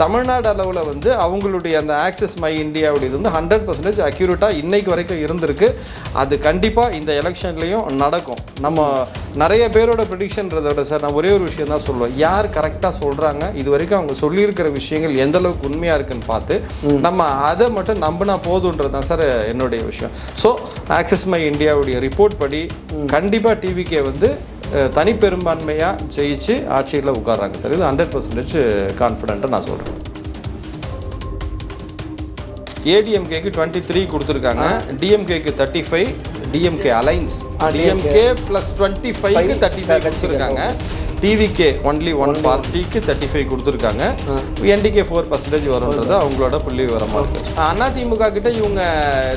தமிழ்நாடு அளவில் வந்து அவங்களுடைய அந்த ஆக்சஸ் மை இந்தியாவுடைய இது வந்து 100% அக்யூரேட்டாக இன்னைக்கு வரைக்கும் இருந்திருக்கு. அது கண்டிப்பாக இந்த எலெக்ஷன்லேயும் நடக்கும். நம்ம நிறைய பேரோட ப்ரெடிக்ஷன்றதை விட சார் நான் ஒரே ஒரு விஷயம் தான் சொல்லுவேன், யார் கரெக்டாக சொல்கிறாங்க, இது வரைக்கும் அவங்க சொல்லியிருக்கிற விஷயங்கள் எந்த அளவுக்கு உண்மையாக இருக்குன்னு பார்த்து நம்ம அதை மட்டும் நம்பினா போதுன்றது தான் சார் என்னுடைய விஷயம். ஸோ ஆக்சஸ் மை இந்தியாவுடைய ரிப்போர்ட் படி கண்டிப்பாக டிவிகே வந்து தனிப்பெரும்பான்மையாக ஜெயிச்சு ஆட்சியில் உட்கார்றாங்க சார். இது 100% கான்ஃபிடென்ட்டாக நான் சொல்கிறேன். ஏடிஎம்கேக்கு 23 கொடுத்துருக்காங்க, டிஎம்கேக்கு 35, டிஎம்கே அலைன்ஸ் டிஎம்கே ப்ளஸ் 25க்கு 35 கொடுத்துருக்காங்க. டிவிகே ஒன்லி ஒன் பார்ட்டிக்கு 35 கொடுத்துருக்காங்க. என்டிகே 4% வரும்ன்றது அவங்களோட புள்ளி விவரமாக இருக்குது. அதிமுக கிட்ட இவங்க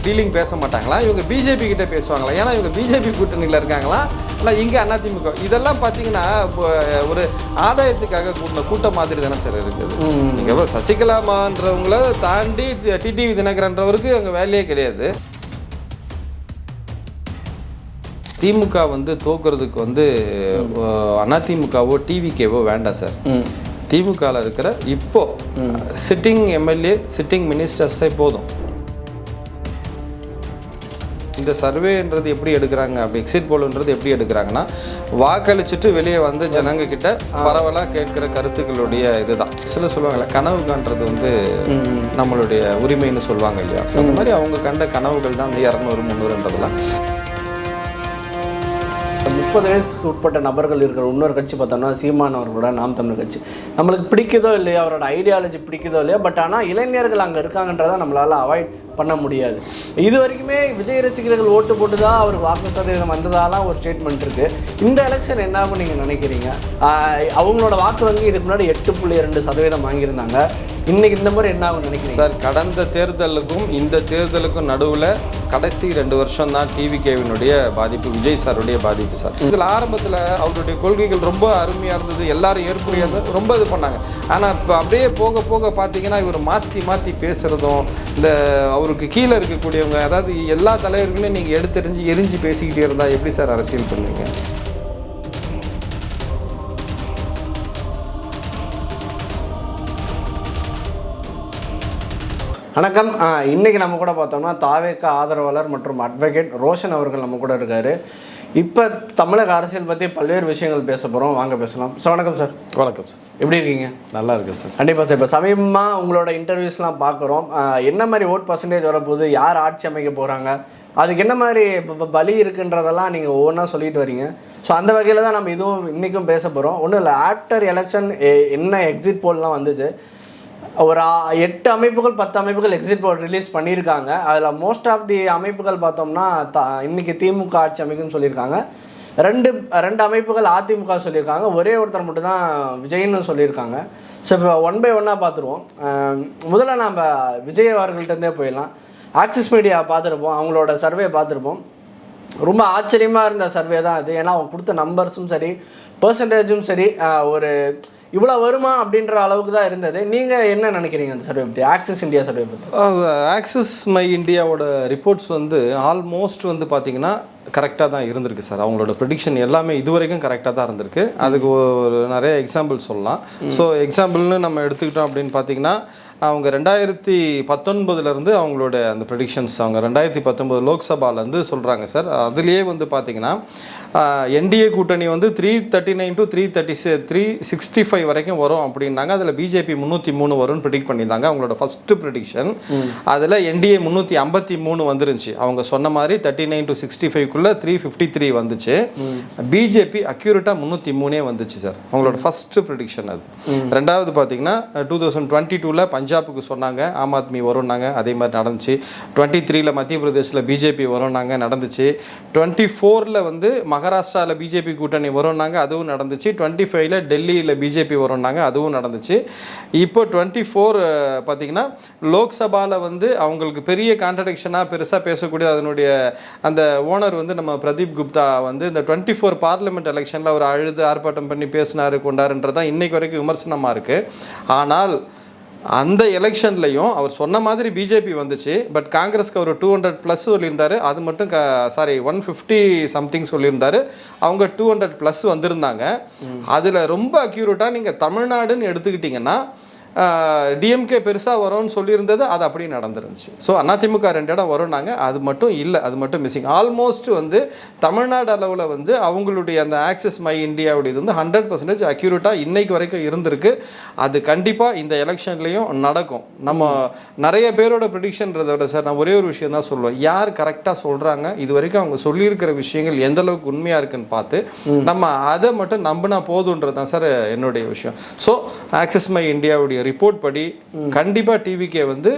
டீலிங் பேச மாட்டாங்களா, இவங்க பிஜேபி கிட்ட பேசுவாங்களா? ஏன்னா இவங்க பிஜேபி கூட்டணியில் இருக்காங்களா, இல்லை இங்கே அதிமுக? இதெல்லாம் பார்த்தீங்கன்னா ஒரு ஆதாயத்துக்காக கூட்ட மாதிரி தானே சார் இருக்குது. நீங்கள் சசிகலாமான்றவங்கள தாண்டி டிடிவி தினகரன்றவருக்கு அங்கே வேலையே கிடையாது. திமுக வந்து தோக்குறதுக்கு வந்து அதிமுகவோ டிவிகேவோ வேண்டாம் சார். திமுகவில் இருக்கிற இப்போ சிட்டிங் எம்எல்ஏ சிட்டிங் மினிஸ்டர்ஸே போதும். இந்த சர்வேன்றது எப்படி எடுக்கிறாங்க, அப்படி எக்ஸிட் போல்ன்றது எப்படி எடுக்கிறாங்கன்னா, வாக்களிச்சுட்டு வெளியே வந்து ஜனங்க கிட்ட பரவலாக கேட்கிற கருத்துக்களுடைய இதுதான். சில சொல்லுவாங்கல்ல, கனவு காண்றது வந்து நம்மளுடைய உரிமைன்னு சொல்லுவாங்க இல்லையா? ஸோ அந்த மாதிரி அவங்க கண்ட கனவுகள் தான் அந்த 200 300ன்றதெல்லாம். 30 வயசுக்கு உட்பட்ட நபர்கள் இருக்கிற இன்னொரு கட்சி பார்த்தோம்னா சீமான் அவர்களோட நாம் தமிழர் கட்சி. நம்மளுக்கு பிடிக்குதோ இல்லையா, அவரோட ஐடியாலஜி பிடிக்குதோ இல்லையா, பட் ஆனால் இளைஞர்கள் அங்கே இருக்காங்கன்றதை நம்மளால் அவாய்ட் பண்ண முடியாது. இது வரைக்குமே விஜய் ரசிகர்கள் ஓட்டு போட்டு தான் அவருக்கு வாக்கு சதவீதம் வந்ததாலாம் ஒரு ஸ்டேட்மெண்ட் இருக்குது. இந்த எலெக்ஷன் என்ன ஆகும் நீங்கள் நினைக்கிறீங்க? அவங்களோட வாக்கு வங்கி இதுக்கு முன்னாடி 8.2% வாங்கியிருந்தாங்க. இன்னைக்கு இந்த மாதிரி என்ன ஆகும் நினைக்கிறீங்க சார்? கடந்த தேர்தலுக்கும் இந்த தேர்தலுக்கும் நடுவில் கடைசி 2 வருஷம் தான் டிவிகேவினுடைய பாதிப்பு, விஜய் சாருடைய பாதிப்பு சார். இதில் ஆரம்பத்தில் அவருடைய கொள்கைகள் ரொம்ப அருமையாக இருந்தது, எல்லாரும் ஏற்புடையது, ரொம்ப இது பண்ணாங்க. ஆனால் இப்போ அப்படியே போக போக பார்த்தீங்கன்னா இவர் மாற்றி மாற்றி பேசுகிறதும், இந்த அவருக்கு கீழே இருக்கக்கூடியவங்க, அதாவது எல்லா தலைவர்களையும் நீங்கள் எடுத்தெறிஞ்சு எரிஞ்சு பேசிக்கிட்டே இருந்தால் எப்படி சார் அரசியல் பண்ணுவீங்க? வணக்கம். இன்றைக்கி நம்ம கூட பார்த்தோம்னா தாவேக ஆதரவாளர் மற்றும் அட்வொகேட் ரோஷன் அவர்கள் நம்ம கூட இருக்கார். இப்போ தமிழக அரசியல் பற்றி பல்வேறு விஷயங்கள் பேச போகிறோம், வாங்க பேசலாம். சார் வணக்கம் சார். வணக்கம் சார். எப்படி இருக்கீங்க? நல்லா இருக்கு சார். கண்டிப்பாக சார். இப்போ சமீபமாக உங்களோட இன்டர்வியூஸ்லாம் பார்க்குறோம். என்ன மாதிரி ஓட் பர்சன்டேஜ் வரப்போகுது, யார் ஆட்சி அமைக்க போகிறாங்க, அதுக்கு என்ன மாதிரி பலி இருக்குன்றதெல்லாம் நீங்கள் ஒவ்வொன்றா சொல்லிட்டு வரீங்க. ஸோ அந்த வகையில் தான் நம்ம இதுவும் இன்றைக்கும் பேச போகிறோம். ஒன்றும் இல்லை, ஆஃப்டர் எலெக்ஷன் என்ன எக்ஸிட் போல்லாம் வந்துச்சு, ஒரு 8 அமைப்புகள் 10 அமைப்புகள் எக்ஸிட் போல் ரிலீஸ் பண்ணியிருக்காங்க. அதில் மோஸ்ட் ஆஃப் தி அமைப்புகள் பார்த்தோம்னா இன்றைக்கி திமுக ஆட்சி அமைக்குன்னு சொல்லியிருக்காங்க. ரெண்டு அமைப்புகள் அதிமுக சொல்லியிருக்காங்க. ஒரே ஒருத்தர் மட்டும்தான் விஜய்னு சொல்லியிருக்காங்க. ஸோ இப்போ 1 by 1 பார்த்துருவோம். முதல்ல நம்ம விஜய் அவர்கள்ட்டேருந்தே போயிடலாம். ஆக்சிஸ் மீடியா பார்த்துருப்போம், அவங்களோட சர்வே பார்த்துருப்போம். ரொம்ப ஆச்சரியமாக இருந்த சர்வே தான் அது. ஏன்னா அவங்க கொடுத்த நம்பர்ஸும் சரி, பர்சன்டேஜும் சரி, ஒரு இவ்வளோ வருமா அப்படின்ற அளவுக்கு தான் இருந்தது. நீங்கள் என்ன நினைக்கிறீங்க அந்த சர்வே பற்றி, ஆக்சிஸ் இந்தியா சர்வே பற்றி? ஆக்சிஸ் மை இந்தியாவோட ரிப்போர்ட்ஸ் வந்து ஆல்மோஸ்ட் வந்து பார்த்தீங்கன்னா கரெக்டாக தான் இருந்திருக்கு சார். அவங்களோட ப்ரெடிக்ஷன் எல்லாமே இது வரைக்கும் கரெக்டாக தான் இருந்திருக்கு. அதுக்கு ஒரு நிறைய எக்ஸாம்பிள் சொல்லலாம். ஸோ எக்ஸாம்பிள்னு நம்ம எடுத்துக்கிட்டோம் அப்படின்னு பார்த்தீங்கன்னா, அவங்க 2019 அவங்களோட அந்த ப்ரெடிக்ஷன்ஸ் அவங்க 2019 லோக்சபாலேருந்து சொல்கிறாங்க சார். அதுலேயே வந்து பார்த்தீங்கன்னா என்டிஏ கூட்டணி வந்து 339 to 365 வரைக்கும் வரும் அப்படின்னாங்க. அதில் பிஜேபி 303 வரும்னு ப்ரெடிக்ட் பண்ணியிருந்தாங்க, அவங்களோட ஃபஸ்ட்டு ப்ரெடிக்ஷன். அதில் என்டிஏ 353 வந்துருந்துச்சு. அவங்க சொன்ன மாதிரி 39 to 65க்குள்ளே 353 வந்துச்சு. பிஜேபி அக்யூரேட்டாக 303 வந்துச்சு சார், அவங்களோட ஃபஸ்ட்டு ப்ரெடிக்ஷன் அது. ரெண்டாவது பார்த்தீங்கன்னா 2022 பஞ்சாபுக்கு சொன்னாங்க ஆம் ஆத்மி வரும்னாங்க, அதே மாதிரி நடந்துச்சு. 23 மத்திய பிரதேசில் பிஜேபி வரும்னாங்க, நடந்துச்சு. 24 வந்து மகாராஷ்டிராவில் பிஜேபி கூட்டணி வரும்னாங்க, அதுவும் நடந்துச்சு. 25 டெல்லியில் பிஜேபி வரும்னாங்க, அதுவும் நடந்துச்சு. இப்போ 24 பார்த்தீங்கன்னா லோக்சபாவில் வந்து அவங்களுக்கு பெரிய கான்ட்ரடிக்ஷனாக பெருசாக பேசக்கூடிய அதனுடைய அந்த ஓனர் வந்து நம்ம பிரதீப் குப்தா வந்து இந்த 24 பார்லிமெண்ட் எலெக்ஷனில் அவர் அழுது ஆர்ப்பாட்டம் பண்ணி பேசினாரு கொண்டாருன்றதான் இன்னைக்கு வரைக்கும் விமர்சனமாக இருக்குது. ஆனால் அந்த எலெக்ஷன்லையும் அவர் சொன்ன மாதிரி பிஜேபி வந்துச்சு. பட் காங்கிரஸ்க்கு அவர் 200+ சொல்லியிருந்தார், அது மட்டும் 150 சம்திங் சொல்லியிருந்தார். அவங்க 200+ வந்திருந்தாங்க. அதில் ரொம்ப அக்யூரேட்டாக நீங்கள் தமிழ்நாடுன்னு எடுத்துக்கிட்டிங்கன்னா டிஎம்கே பெருசாக வரும்னு சொல்லியிருந்தது அது அப்படியே நடந்துருந்துச்சு. ஸோ அதிமுக 2 இடம் வரும்னாங்க, அது மட்டும் இல்லை, அது மட்டும் மிஸ்ஸிங். ஆல்மோஸ்ட் வந்து தமிழ்நாடு அளவில் வந்து அவங்களுடைய அந்த ஆக்சஸ் மை இந்தியாவுடையது வந்து 100% அக்யூரேட்டாக இன்னைக்கு வரைக்கும் இருந்திருக்கு. அது கண்டிப்பாக இந்த எலெக்ஷன்லேயும் நடக்கும். நம்ம நிறைய பேரோட ப்ரிடிக்ஷன்றதை விட சார் நான் ஒரே ஒரு விஷயம் தான் சொல்லுவேன், யார் கரெக்டாக சொல்கிறாங்க, இது வரைக்கும் அவங்க சொல்லியிருக்கிற விஷயங்கள் எந்த அளவுக்கு உண்மையாக இருக்குன்னு பார்த்து நம்ம அதை மட்டும் நம்பினா போதுன்றது தான் சார் என்னுடைய விஷயம். ஸோ ஆக்சஸ் மை இந்தியாவுடைய ரிப்போர்ட் படி கண்டிப்பாக டிவிகே வந்து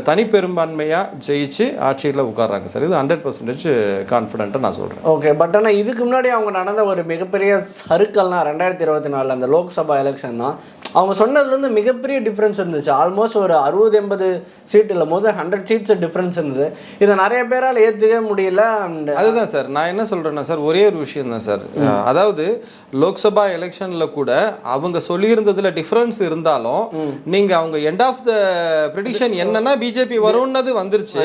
தனிப்பெரும்பான்மையாக ஜெயிச்சு ஆட்சியில் உட்கார்றாங்க சார். இது 100% கான்ஃபிடென்ட்டாக நான் சொல்கிறேன். ஓகே, பட் ஆனால் இதுக்கு முன்னாடி அவங்க நடந்த ஒரு மிகப்பெரிய சறுக்கல்னா 2024 அந்த லோக்சபா எலெக்ஷன் தான். அவங்க சொன்னதுலேருந்து மிகப்பெரிய டிஃப்ரென்ஸ் இருந்துச்சு. ஆல்மோஸ்ட் ஒரு 60-80 சீட் இல்லை, முதல் 100 சீட்ஸ் டிஃப்ரென்ஸ் இருந்தது. இதை நிறைய பேரால் ஏற்றுக்கவே முடியல. அதுதான் சார் நான் என்ன சொல்கிறேன்னா சார், ஒரே ஒரு விஷயம் தான் சார். அதாவது லோக்சபா எலெக்ஷனில் கூட அவங்க சொல்லியிருந்ததுல டிஃப்ரென்ஸ் இருந்தாலும் நீங்கள் அவங்க எண்ட் ஆஃப் த ப்ரெடிக்ஷன் என்னன்னா பிஜேபி வரும்னது வந்துருச்சு.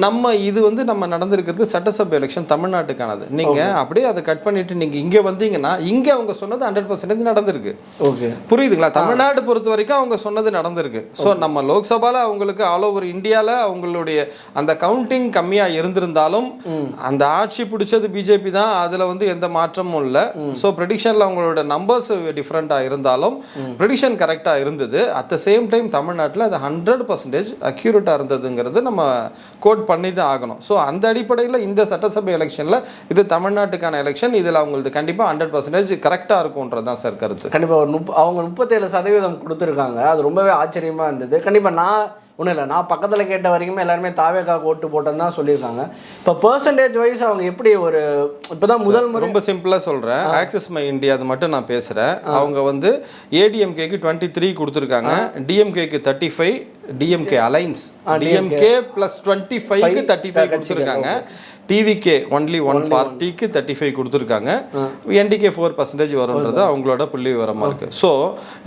நம்ம இது வந்து நம்ம நடந்திருக்கிறது சட்டசபை எலெக்ஷன் தமிழ்நாட்டுக்கானது. நீங்கள் அப்படியே அதை கட் பண்ணிட்டு நீங்கள் இங்கே வந்தீங்கன்னா இங்கே அவங்க சொன்னது 100% நடந்திருக்கு. ஓகே, புரியுதுங்களா? தமிழ்நாடு பொறுத்த வரைக்கும் அவங்க சொன்னது நடந்திருக்கு. ஸோ நம்ம லோக்சபால அவங்களுக்கு ஆல் ஓவர் இந்தியாவில் அவங்களுடைய அந்த கவுண்டிங் கம்மியாக இருந்திருந்தாலும் அந்த ஆட்சி பிடிச்சது பிஜேபி தான், அதில் வந்து எந்த மாற்றமும் இல்லை. ஸோ ப்ரெடிக்ஷனில் அவங்களோட நம்பர்ஸ் டிஃப்ரெண்ட்டாக இருந்தாலும் ப்ரெடிக்ஷன் கரெக்டாக இருந்தது. அட் த சேம் டைம் தமிழ்நாட்டில் அது 100% அக்யூரேட்டாக இருந்ததுங்கிறது நம்ம கோட் பண்ணி தான் ஆகணும். ஸோ அந்த அடிப்படையில் இந்த சட்டசபை எலெக்ஷனில் இது தமிழ்நாட்டுக்கான எலெக்ஷன், இதில் அவங்களுக்கு கண்டிப்பாக 100% கரெக்டாக இருக்கும்ன்றது தான் சார் கருத்து. கண்டிப்பாக அவங்க 37% கொடுத்துருக்காங்க. அது ரொம்பவே ஆச்சரியமாக இருந்தது. கண்டிப்பாக நான் ஒன்றும் இல்லை, நான் பக்கத்தில் கேட்ட வரைக்குமே எல்லாருமே தாவேக்காவுக்கு ஓட்டு போட்டோன்னு தான் சொல்லியிருக்காங்க. இப்போ பெர்சன்டேஜ் வைஸ் அவங்க எப்படி ஒரு இப்போ தான் முதல் முறை ரொம்ப சிம்பிளாக சொல்கிறேன், ஆக்சஸ் மை இந்தியா அது மட்டும் நான் பேசுகிறேன். அவங்க வந்து ஏடிஎம்கேக்கு 23 கொடுத்துருக்காங்க, டிஎம்கேக்கு 35, டிஎம்கே அலைன்ஸ் டிஎம்கே ப்ளஸ் 25க்கு 35 கொடுத்துருக்காங்க. டிவிகே ஒன்லி ஒன் பார்ட்டிக்கு 35 கொடுத்துருக்காங்க. என்டிகே 4% வரும்ன்றது அவங்களோட புள்ளி விவரமாக இருக்குது. ஸோ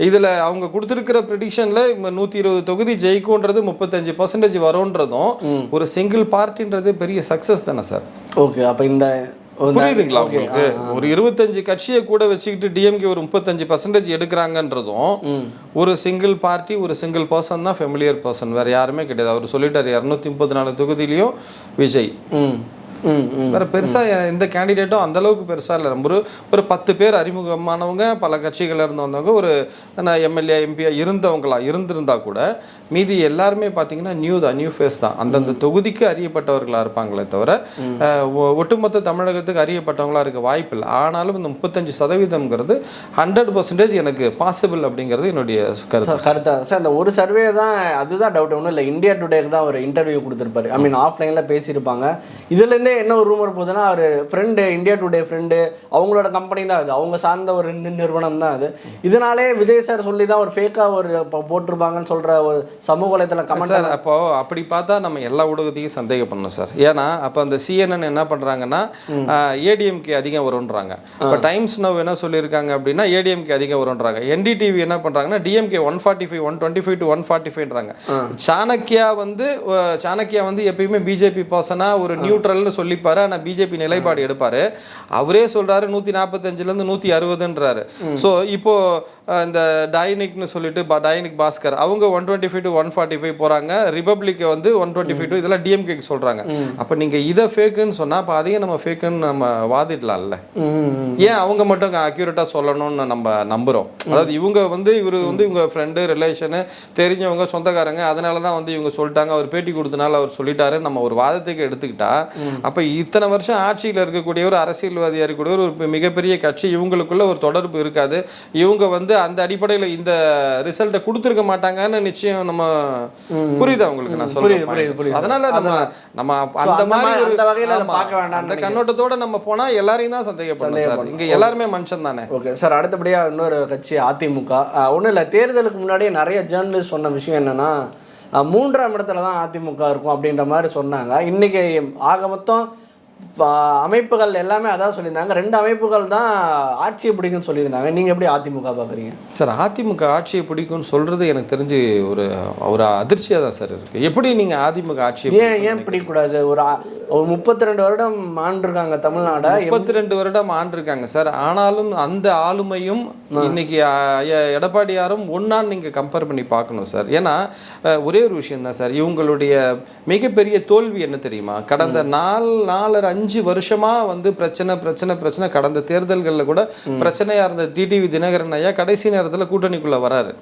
இதில் அவங்க கொடுத்துருக்கிற ப்ரெடிக்ஷனில் 120 தொகுதி ஜெயிக்கும்ன்றது 35% வரும்ன்றதும் ஒரு சிங்கிள் பார்ட்டின்றது பெரிய சக்ஸஸ் தானே சார். ஓகே, அப்போ இந்த புரியுதுங்களா உங்களுக்கு? ஒரு 25 கட்சியை கூட வச்சுக்கிட்டு டிஎம்கே ஒரு 35% எடுக்கிறாங்கன்றதும் ஒரு சிங்கிள் பார்ட்டி ஒரு சிங்கிள் பர்சன் தான், ஃபெமிலியர் பர்சன், வேற யாருமே கிடையாது. அவர் சொல்லிட்டாரு 234 தொகுதியிலையும் விஜய். வேற பெருசா எந்த கேண்டிடேட்டும் அந்த அளவுக்கு பெருசா இல்லை. நம்ம ஒரு 10 பேர் அறிமுகமானவங்க, பல கட்சிகள் இருந்து வந்தவங்க, ஒரு எம்எல்ஏ எம்பியா இருந்திருந்தா கூட மீதி எல்லாருமே பார்த்தீங்கன்னா நியூ ஃபேஸ் தான். அந்தந்த தொகுதிக்கு அறியப்பட்டவர்களாக இருப்பாங்களே தவிர ஒட்டுமொத்த தமிழகத்துக்கு அறியப்பட்டவங்களா இருக்க வாய்ப்பு இல்லை. ஆனாலும் இந்த 35% 100% எனக்கு பாசிபிள் அப்படிங்கிறது என்னுடைய கருத்தா சார். அந்த ஒரு சர்வே தான், அதுதான் டவுட். ஒன்றும் இல்லை, இந்தியா டுடேக்கு தான் ஒரு இன்டர்வியூ கொடுத்துருப்பாரு. ஐ மீன் ஆஃப்லைனில் பேசியிருப்பாங்க. இதுலேருந்தே என்ன ஒரு ரூமர் போகுதுன்னா, அவர் ஃப்ரெண்டு, இந்தியா டுடே ஃப்ரெண்டு, அவங்களோட கம்பெனி தான் அது, அவங்க சார்ந்த ஒரு நிறுவனம் தான் அது. இதனாலே விஜய் சார் சொல்லி தான் ஒரு ஃபேக்காக ஒரு போட்டிருப்பாங்கன்னு சொல்கிற ஒரு சமூக வலைத்தள கமெண்ட் சார். அப்போ அப்படி பார்த்தா நம்ம எல்லா ஊடகத்தையும் சந்தேகம் பண்ணணும் சார். ஏன்னா அப்போ அந்த CNN என்ன பண்ணுறாங்கன்னா ஏடிஎம்கே அதிகம் வரும்ன்றாங்க. இப்போ டைம்ஸ் நவ் என்ன சொல்லியிருக்காங்க அப்படின்னா ஏடிஎம்கே அதிகம் வரும்ன்றாங்க. என்டிடிவி என்ன பண்ணுறாங்கன்னா டிஎம்கே 145, 125 to 145ன்றாங்க. சாணக்கியா வந்து எப்பயுமே பிஜேபி பர்சனாக ஒரு நியூட்ரல்னு சொல்லிப்பாரு, ஆனால் பிஜேபி நிலைப்பாடு எடுப்பாரு. அவரே சொல்றாரு 145லேருந்து 160ன்றாரு. ஸோ இப்போ இந்த டைனிக்னு சொல்லிட்டு டைனிக் பாஸ்கர் அவங்க 125 to 145 போறாங்க. ரிபப்ளிக் வந்து 125 to இதெல்லாம் டிஎம்கேக்கு சொல்றாங்க. அப்ப நீங்க இதை ஃபேக்குன்னு சொன்னா அப்ப அதையும் நம்ம ஃபேக்குன்னு நம்ம வாதிடலாம்ல. ஏன் அவங்க மட்டும் அக்யூரேட்டா சொல்லணும்னு நம்ம நம்புறோம்? அதாவது இவங்க வந்து இவங்க ஃப்ரெண்டு, ரிலேஷனு, தெரிஞ்சவங்க, சொந்தக்காரங்க, அதனால தான் வந்து இவங்க சொல்லிட்டாங்க, அவர் பேட்டி கொடுத்தனால அவர் சொல்லிட்டாரு நம்ம ஒரு வாதத்துக்கு எடுத்துக்கிட்டா, அப்ப இத்தனை வருஷம் ஆட்சியில் இருக்கக்கூடிய ஒரு அரசியல்வாதியா இருக்கக்கூடிய ஒரு மிகப்பெரிய கட்சி, இவங்களுக்குள்ள ஒரு தொடர்பு இருக்காது. இவங்க வந்து அந்த அடிப்படையில் இந்த ரிசல்ட்டை கொடுத்துருக்க மாட்டாங்கன்னு நிச்சயம் நம்ம புரியுது அவங்களுக்கு நான் சொல்றேன். அதனால நம்ம அந்த மாதிரி அந்த வகையில பார்க்க வேண்டாம். அந்த கண்ணோட்டத்தோட நம்ம போனா எல்லாரையும் தான் சந்தேகப்படணும் சார். இங்க எல்லாருமே மனுஷன் தானே. ஓகே சார், அடுத்தபடியா இன்னொரு கட்சி அதிமுக. ஒன்றும் இல்லை, தேர்தலுக்கு முன்னாடியே நிறைய ஜேர்னலிஸ்ட் சொன்ன விஷயம் என்னன்னா 3ஆம் இடத்துல தான் அதிமுக இருக்கும் அப்படின்ற மாதிரி சொன்னாங்க. இன்னைக்கு ஆக மொத்தம் அமைப்புகள் எல்லாமே அதான் சொல்லியிருந்தாங்க. 2 அமைப்புகள் தான் ஆட்சியை பிடிக்கும்னு சொல்லியிருந்தாங்க. நீங்கள் எப்படி அதிமுக பார்க்குறீங்க சார்? அதிமுக ஆட்சியை பிடிக்கும்னு சொல்கிறது எனக்கு தெரிஞ்சு ஒரு அதிர்ச்சியாக தான் சார் இருக்குது. எப்படி நீங்கள் அதிமுக ஆட்சியை ஏன் பிடிக்கக்கூடாது? ஒரு ஒரு 32 வருடம் ஆண்டிருக்காங்க தமிழ்நாடை. 32 வருடம் ஆண்டிருக்காங்க சார். ஆனாலும் அந்த ஆளுமையும் இன்னைக்கு எடப்பாடியாரும் ஒன்னான்னு நீங்க கம்பேர் பண்ணி பார்க்கணும் சார். ஏன்னா ஒரே ஒரு விஷயம் தான் சார், இவங்களுடைய மிகப்பெரிய தோல்வி என்ன தெரியுமா? கடந்த 4-5 வருஷமா வந்து பிரச்சனை. கடந்த தேர்தல்களில் கூட பிரச்சனையா இருந்த டிடிவி தினகரன் ஐயா கடைசி நேரத்தில் கூட்டணிக்குள்ள வராரு.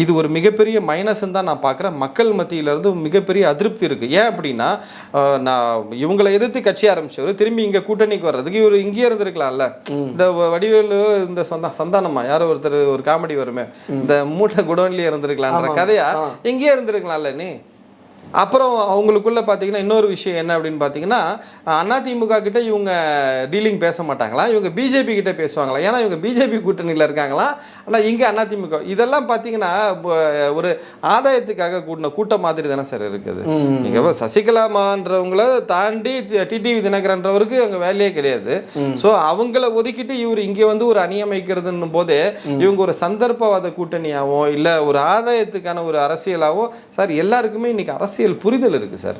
இது ஒரு மிகப்பெரிய மைனஸ் தான் நான் பார்க்குறேன். மக்கள் மத்தியில இருந்து மிகப்பெரிய அதிருப்தி இருக்கு. ஏன் அப்படின்னா, நான் இவங்களை எதிர்த்து கட்சி ஆரம்பிச்சவர் திரும்பி இங்க கூட்டணிக்கு வர்றதுக்கு இவர் இங்கேயே இருந்திருக்கலாம்ல. இந்த வடிவேலு இந்த சந்தானமா யாரோ ஒருத்தர் ஒரு காமெடி வருமே, இந்த மூட்டை குடோன்லயே இருந்திருக்கலாம்ன்ற கதையா இங்கேயே இருந்திருக்கலாம்ல நீ. அப்புறம் அவங்களுக்குள்ள பார்த்தீங்கன்னா இன்னொரு விஷயம் என்ன அப்படின்னு பார்த்தீங்கன்னா, அதிமுக கிட்ட இவங்க டீலிங் பேச மாட்டாங்களா, இவங்க பிஜேபி கிட்ட பேசுவாங்களா? ஏன்னா இவங்க பிஜேபி கூட்டணியில் இருக்காங்களா, ஆனால் இங்கே அதிமுக. இதெல்லாம் பார்த்தீங்கன்னா ஒரு ஆதாயத்துக்காக கூட்டின கூட்டம் மாதிரி தானே சார் இருக்குது. நீங்கள் சசிகலாமான்றவங்கள தாண்டி டிடிவி தினகரன்றவருக்கு அங்கே வேலையே கிடையாது. ஸோ அவங்கள ஒதுக்கிட்டு இவர் இங்கே வந்து ஒரு அணி அமைக்கிறதுன்னும் போதே இவங்க ஒரு சந்தர்ப்பவாத கூட்டணியாகவும் இல்லை ஒரு ஆதாயத்துக்கான ஒரு அரசியலாகவும் சார் எல்லாருக்குமே இன்னைக்கு அரசியல் புரிதல் இருக்கு சார்.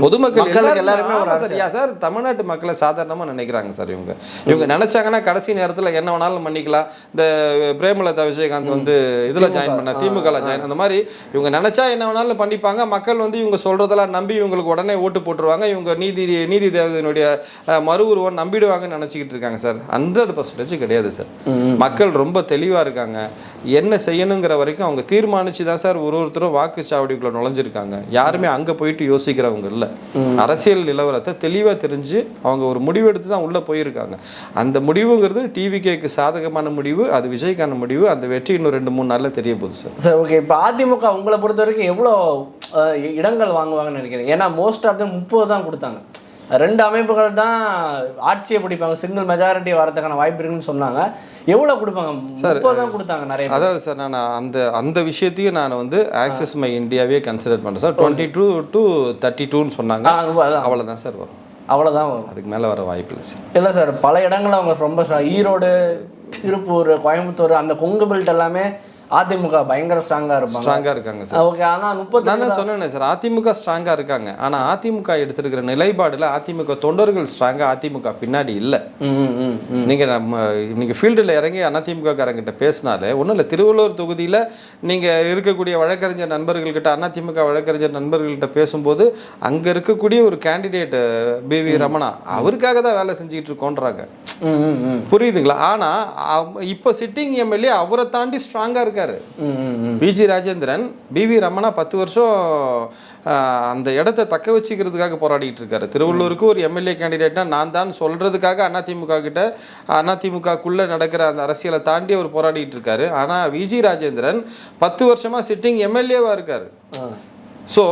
பொதுமக்கள் எல்லாருமே சரியா சார் தமிழ்நாட்டு மக்களை சாதாரணமா நினைக்கிறாங்க சார். இவங்க நினைச்சாங்கன்னா கடைசி நேரத்துல என்ன வேணாலும் பண்ணிக்கலாம். இந்த பிரேமலதா விஜயகாந்த் வந்து இதுல ஜாயின் பண்ண திமுகல ஜாயின், அந்த மாதிரி இவங்க நினைச்சா என்ன வேணாலும் பண்ணிப்பாங்க. மக்கள் வந்து இவங்க சொல்றதெல்லாம் நம்பி இவங்களுக்கு உடனே ஓட்டு போட்டுருவாங்க. இவங்க நீதி தேவதையினுடைய மறு உருவம் நம்பிடுவாங்கன்னு நினைச்சுக்கிட்டு இருக்காங்க சார். 100% கிடையாது சார். மக்கள் ரொம்ப தெளிவா இருக்காங்க. என்ன செய்யணுங்கிற வரைக்கும் அவங்க தீர்மானிச்சு தான் சார் ஒருத்தரும் வாக்குச்சாவடிக்குள்ள நுழைஞ்சிருக்காங்க. யாருமே அங்க போயிட்டு யோசிக்கிறவங்க இல்லை. அரசியல் நிலவரத்தை தெளிவா தெரிஞ்சு அவங்க ஒரு முடிவு எடுத்து தான் உள்ள போயிருக்காங்க. அந்த முடிவுங்கிறது டிவிகேக்கு சாதகமான முடிவு, அது விஜய்க்கான முடிவு. அந்த வெற்றி இன்னும் 2-3 நாள்ல தெரிய போகுது சார். சார் ஓகே, இப்போ அதிமுக உங்களை பொறுத்த வரைக்கும் எவ்வளோ இடங்கள் வாங்குவாங்கன்னு நினைக்கிறேன்? ஏன்னா மோஸ்ட் ஆஃப் 30 தான் கொடுத்தாங்க. 2 அமைப்புகள் தான் ஆட்சியை பிடிப்பாங்க, சிங்கிள் மெஜாரிட்டி வரதுக்கான வாய்ப்பு இருக்குன்னு சொன்னாங்க. எவ்வளோ கொடுப்பாங்க? 30 தான் கொடுத்தாங்க நிறைய. அதாவது சார் நான் அந்த விஷயத்தையும் நான் வந்து ஆக்சஸ் மை இந்தியாவே கன்சிடர் பண்ணுறேன் சார். 22 to 32ன்னு சொன்னாங்க. அவ்வளோதான் சார் வரும். அவ்வளோதான் வரும், அதுக்கு மேலே வர வாய்ப்பு இல்லை சார். இல்லை சார், பல இடங்கள் அவங்க ரொம்ப ஈரோடு, திருப்பூர், கோயம்புத்தூர், அந்த கொங்கு பெல்ட் எல்லாமே அதிமுக பயங்கர ஸ்ட்ராங்கா இருக்காங்க சார். ஓகே, ஆனா 30 நான் தான் சொன்னேன் சார், அதிமுக ஸ்ட்ராங்கா இருக்காங்க. ஆனா அதிமுக எடுத்திருக்கிற நிலைப்பாடுல அதிமுக தொண்டர்கள் ஸ்ட்ராங்கா அதிமுக பின்னாடி இல்லை. நீங்க ஃபீல்டில் இறங்கி அதிமுக காரங்கிட்ட பேசினாலே ஒன்றும் இல்லை. திருவள்ளூர் தொகுதியில் நீங்க இருக்கக்கூடிய வழக்கறிஞர் நண்பர்கள்கிட்ட, அதிமுக வழக்கறிஞர் நண்பர்கள்கிட்ட பேசும்போது அங்க இருக்கக்கூடிய ஒரு கேண்டிடேட் பிவி ரமணா அவருக்காக தான் வேலை செஞ்சுட்டு இருக்கோன்றாங்க. புரியுதுங்களா? ஆனா இப்போ சிட்டிங் எம்எல்ஏ அவரை தாண்டி ஸ்ட்ராங்கா இருக்காரு. பிஜி ராஜேந்திரன், பிவி ரமணா 10 வருஷம் அந்த இடத்தை தக்க வச்சுக்கிறதுக்காக போராடிட்டு இருக்காரு. திருவள்ளூருக்கு ஒரு எம்எல்ஏ கேண்டிடேட்னா நான் தான் சொல்றதுக்காக அதிமுக கிட்ட, அதிமுகக்குள்ள நடக்கிற அந்த அரசியலை தாண்டி அவர் போராடிட்டு இருக்காரு. ஆனா விஜி ராஜேந்திரன் 10 வருஷமா சிட்டிங் எம்எல்ஏவா இருக்காரு. ஸோ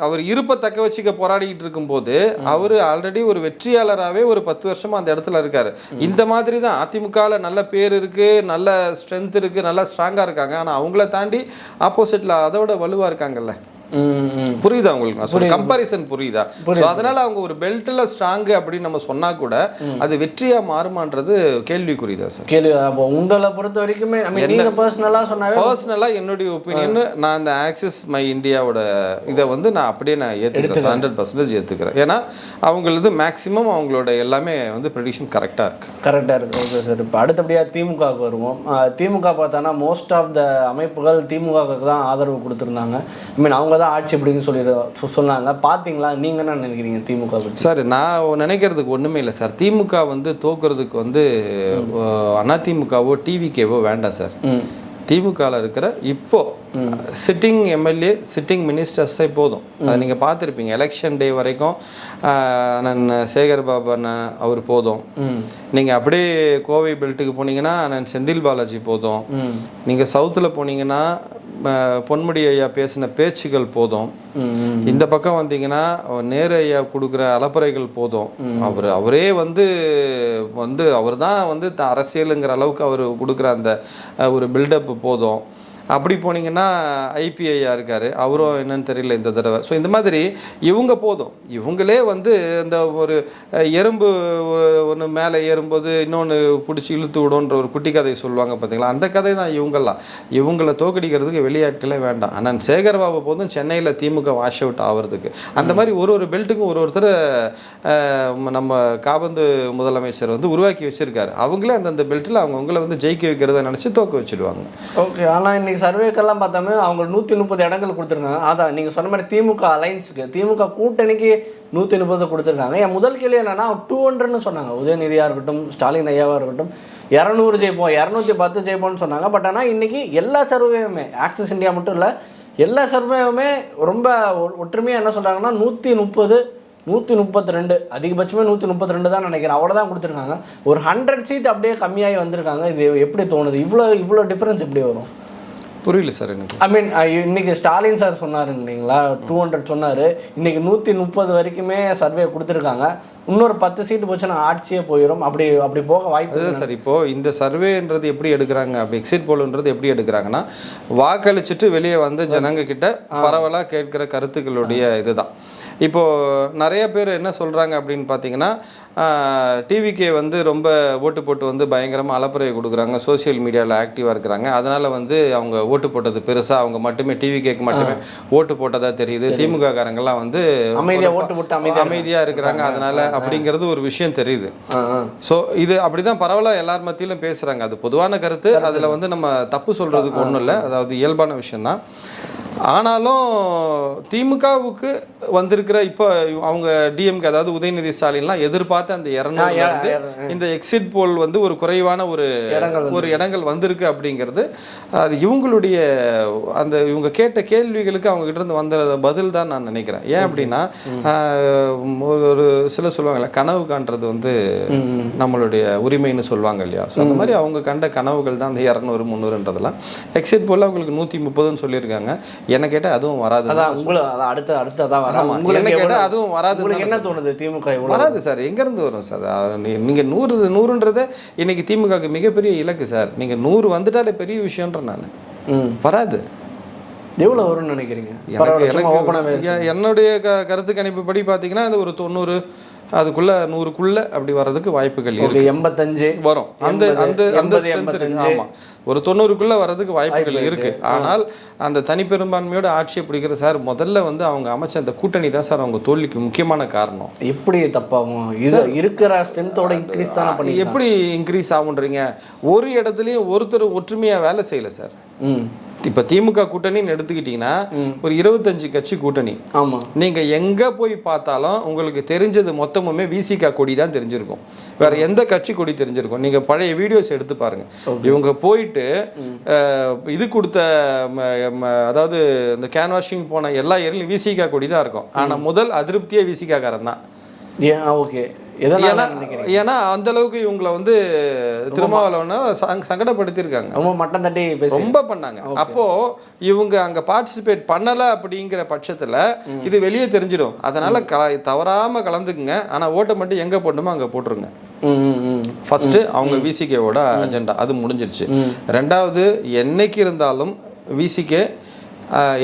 அவர் இருப்பை தக்க வச்சுக்க போராடிக்கிட்டு இருக்கும்போது அவர் ஆல்ரெடி ஒரு வெற்றியாளராகவே ஒரு 10 வருஷமா அந்த இடத்துல இருக்காரு. இந்த மாதிரி தான் அதிமுகவில் நல்ல பேர் இருக்கு, நல்ல ஸ்ட்ரென்த் இருக்கு, நல்லா ஸ்ட்ராங்கா இருக்காங்க. ஆனால் அவங்கள தாண்டி ஆப்போசிட்ல அதோட வலுவா இருக்காங்கல்ல. புரியுதா உங்களுக்கு? நான் சொல்ற கம்பேரிசன் புரியுதா? அதனால அவங்க ஒரு பெல்ட்ல ஸ்ட்ராங் அப்படின்னு நம்ம சொன்னா கூட அது வெற்றியா மாறுமான்றது கேள்விக்குறிதா சார்? கேள்வி. உங்களை பொறுத்த வரைக்குமே நீங்க பர்சனலா என்னுடைய ஒப்பீனியன், நான் இந்த ஆக்சஸ் மை இந்தியாவோட இதை வந்து நான் அப்படியே நான் ஏத்துக்கிறேன், 100% ஏத்துக்கிறேன். ஏன்னா அவங்களது மேக்சிமம் அவங்களோட எல்லாமே வந்து ப்ரெடிக்ஷன் கரெக்டா இருக்கு. ஓகே சார், இப்போ அடுத்தபடியா திமுகவுக்கு வருவோம். திமுக பார்த்தானா மோஸ்ட் ஆஃப் த அமைப்புகள் திமுகவுக்கு தான் ஆதரவு கொடுத்துருந்தாங்க. அவங்க தான் ஆட்சி அப்படின்னு சொன்னாங்க. பார்த்தீங்களா? நீங்கள் என்ன நினைக்கிறீங்க திமுக பற்றி? சார் நான் நினைக்கிறதுக்கு ஒன்றுமே இல்லை சார். திமுக வந்து தோக்குறதுக்கு வந்து அதிமுகவோ டிவிகேவோ வேண்டாம் சார். திமுகவில் இருக்கிற இப்போ சிட்டிங் எம்எல்ஏ, சிட்டிங் மினிஸ்டர்ஸே போதும். அதை நீங்கள் பார்த்துருப்பீங்க. எலெக்ஷன் டே வரைக்கும் நான் சேகர் பாபு அண்ணன் அவர் போதும். நீங்கள் அப்படியே கோவை பெல்ட்டுக்கு போனீங்கன்னா நான் செந்தில் பாலாஜி போதும். நீங்கள் சவுத்தில் போனீங்கன்னா பொன்முடி ஐயா பேசின பேச்சுகள் போதும். இந்த பக்கம் வந்தீங்கன்னா நேரு ஐயா கொடுக்குற அலப்பறைகள் போதும். அவரே வந்து அவர் தான் வந்து அரசியலுங்கிற அளவுக்கு அவர் கொடுக்குற அந்த ஒரு பில்டப் போதும். அப்படி போனீங்கன்னா ஐபிஐயா இருக்கார், அவரும் என்னன்னு தெரியல இந்த தடவை. ஸோ இந்த மாதிரி இவங்க போதும், இவங்களே வந்து இந்த ஒரு எறும்பு ஒன்று மேலே ஏறும்போது இன்னொன்று பிடிச்சி இழுத்து விடுன்ற ஒரு குட்டி கதை சொல்லுவாங்க பார்த்தீங்களா, அந்த கதை தான் இவங்கெல்லாம். இவங்களை தோக்கடிக்கிறதுக்கு வெளியாட்களே வேண்டாம். ஆனால் சேகர்பாபு போதும் சென்னையில் திமுக வாஷ் அவுட் ஆகிறதுக்கு. அந்த மாதிரி ஒரு பெல்ட்டுக்கும் ஒருத்தர் நம்ம காபந்து முதலமைச்சர் வந்து உருவாக்கி வச்சிருக்காரு. அவங்களே அந்தந்த பெல்ட்டில் அவங்கவுங்கள வந்து ஜெயிக்க வைக்கிறத நினச்சி தோக்க வச்சுடுவாங்க. ஓகே. ஆனால் இன்னைக்கு சர்வேக்கெல்லாம் பார்த்தோமே அவங்க 130 இடங்கள் கொடுத்துருக்காங்க. அதான் நீங்கள் சொன்ன மாதிரி திமுக அலைன்ஸுக்கு, திமுக கூட்டணிக்கு 130 கொடுத்துருக்காங்க. என் முதல் கேள்வி என்னன்னா 200ன்னு சொன்னாங்க. உதயநிதியாக இருக்கட்டும், ஸ்டாலின் ஐயாவாக இருக்கட்டும், 200 ஜெயிப்போம், 210 ஜெயிப்போம்னு சொன்னாங்க. பட் ஆனால் இன்னைக்கு எல்லா சர்வேயுமே, ஆக்சிஸ் இந்தியா மட்டும் இல்லை, எல்லா சர்வேயுமே ரொம்ப ஒற்றுமையாக என்ன சொல்கிறாங்கன்னா 130, 132, அதிகபட்சமே 132 தான் நினைக்கிறேன், அவ்வளோதான் கொடுத்துருக்காங்க. ஒரு 100 சீட் அப்படியே கம்மியாகி வந்திருக்காங்க. இது எப்படி தோணுது? இவ்வளோ டிஃப்ரென்ஸ் எப்படி வரும்? புரியல சார் எனக்கு. ஐ மீன் இன்னைக்கு ஸ்டாலின் சார் சொன்னார் இல்லைங்களா, 200 சொன்னார். இன்னைக்கு 130 வரைக்குமே சர்வே கொடுத்துருக்காங்க. இன்னொரு 10 சீட்டு போச்சுன்னா ஆட்சியே போயிடும். அப்படி போக வாய்ப்பு அதுதான் சார். இப்போது இந்த சர்வேன்றது எப்படி எடுக்கிறாங்க, அப்படி எக்ஸிட் போலுன்றது எப்படி எடுக்கிறாங்கன்னா, வாக்களிச்சுட்டு வெளியே வந்து ஜனங்க கிட்ட பரவலாக கேட்குற கருத்துக்களுடைய இதுதான். இப்போது நிறைய பேர் என்ன சொல்கிறாங்க அப்படின்னு பார்த்தீங்கன்னா, டிவிக்கே வந்து ரொம்ப ஓட்டு போட்டு வந்து பயங்கரமாக அலப்பறையை கொடுக்குறாங்க, சோசியல் மீடியாவில் ஆக்டிவாக இருக்கிறாங்க, அதனால் வந்து அவங்க ஓட்டு போட்டது பெருசாக அவங்க மட்டுமே டிவிக்கேக்கு மட்டுமே ஓட்டு போட்டதாக தெரியுது, திமுக காரங்கெல்லாம் வந்து அமைதியாக இருக்கிறாங்க அதனால் அப்படிங்கிறது ஒரு விஷயம் தெரியுது. ஸோ இது அப்படி தான் பரவலாக எல்லார் மத்தியிலும் பேசுகிறாங்க. அது பொதுவான கருத்து, அதில் வந்து நம்ம தப்பு சொல்கிறதுக்கு ஒன்றும் இல்லை, அதாவது இயல்பான விஷயந்தான். ஆனாலும் திமுகவுக்கு வந்திருக்கிற இப்போ அவங்க டிஎம்கே, அதாவது உதயநிதி ஸ்டாலின்லாம் எதிர்பார்த்த அந்த 200 வந்து இந்த எக்ஸிட் போல் வந்து ஒரு குறைவான ஒரு இடங்கள் வந்திருக்கு அப்படிங்கிறது அது இவங்களுடைய அந்த இவங்க கேட்ட கேள்விகளுக்கு அவங்க கிட்ட இருந்து வந்த பதில் தான் நான் நினைக்கிறேன். ஏன் அப்படின்னா ஒரு சில சொல்லுவாங்கல்ல, கனவு காண்றது வந்து நம்மளுடைய உரிமைன்னு சொல்லுவாங்க இல்லையா. ஸோ அந்த மாதிரி அவங்க கண்ட கனவுகள் தான் அந்த 200, 300ன்றதெல்லாம். எக்ஸிட் போல் அவங்களுக்கு 130ன்னு சொல்லியிருக்காங்க. என்ன கேட்டா அதுவும் வராது. என்ன கேட்டா அதுவும் வராது. என்ன தோணுது? திமுக வராது சார். எங்க இருந்து வரும் சார்? நீங்க 100ன்றத இன்னைக்கு திமுகவுக்கு மிகப்பெரிய இலக்கு சார். நீங்க 100 வந்துட்டாலே பெரிய விஷயம்ன்ற நான் வராது. எவ்வளவு வரும்னு நினைக்கிறீங்க? என்னுடைய கருத்து கணிப்பு படி பாத்தீங்கன்னா அது ஒரு 90, அதுக்குள்ள 100க்குள்ள அப்படி வர்றதுக்கு வாய்ப்புகள் இருக்கு. 85 வரும். அந்த ஆமா, ஒரு 90க்குள்ள வர்றதுக்கு வாய்ப்புகள் இருக்கு. ஆனால் அந்த தனிப்பெரும்பான்மையோட ஆட்சியை பிடிக்கிற சார் முதல்ல வந்து அவங்க அமைச்ச அந்த கூட்டணி தான் சார் அவங்க தோல்விக்கு முக்கியமான காரணம். எப்படி தப்பாகும்? இது இருக்கிற ஸ்ட்ரென்த்தோட இன்க்ரீஸ் தானே பண்ணி எப்படி இன்க்ரீஸ் ஆகுன்றீங்க? ஒரு இடத்துலையும் ஒருத்தர் ஒற்றுமையா வேலை செய்யல சார். இப்ப திமுக கூட்டணின்னு எடுத்துக்கிட்டீங்கன்னா ஒரு 25 கட்சி கூட்டணி. ஆமா, நீங்க எங்க போய் பார்த்தாலும் உங்களுக்கு தெரிஞ்சது மொத்தமுமே விசிகா கொடி தான் தெரிஞ்சிருக்கும். வேற எந்த கட்சி கொடி தெரிஞ்சிருக்கும்? நீங்க பழைய வீடியோஸ் எடுத்து பாருங்க. இவங்க போயிட்டு இது கொடுத்த, அதாவது இந்த கேன்வாஷிங் போன எல்லா ஏரியிலும் விசிகா கொடி தான் இருக்கும். ஆனா முதல் அதிருப்தியே விசிகா காரன் தான். ஏன்னா அந்த அளவுக்கு இவங்களை வந்து திருமாவளவன் சங்கடப்படுத்திருக்காங்க, ரொம்ப பண்ணாங்க. அப்போ இவங்க அங்க பார்ட்டிசிபேட் பண்ணல அப்படிங்கிற பட்சத்துல இது வெளியே தெரிஞ்சிடும். அதனால தவறாம கலந்துக்குங்க. ஆனா ஓட்டை மட்டும் எங்க போடணுமோ அங்க போட்டுருங்க. ஃபர்ஸ்ட் அவங்க விசிகேவோட அஜெண்டா அது முடிஞ்சிருச்சு. ரெண்டாவது, என்னைக்கு இருந்தாலும் விசிகே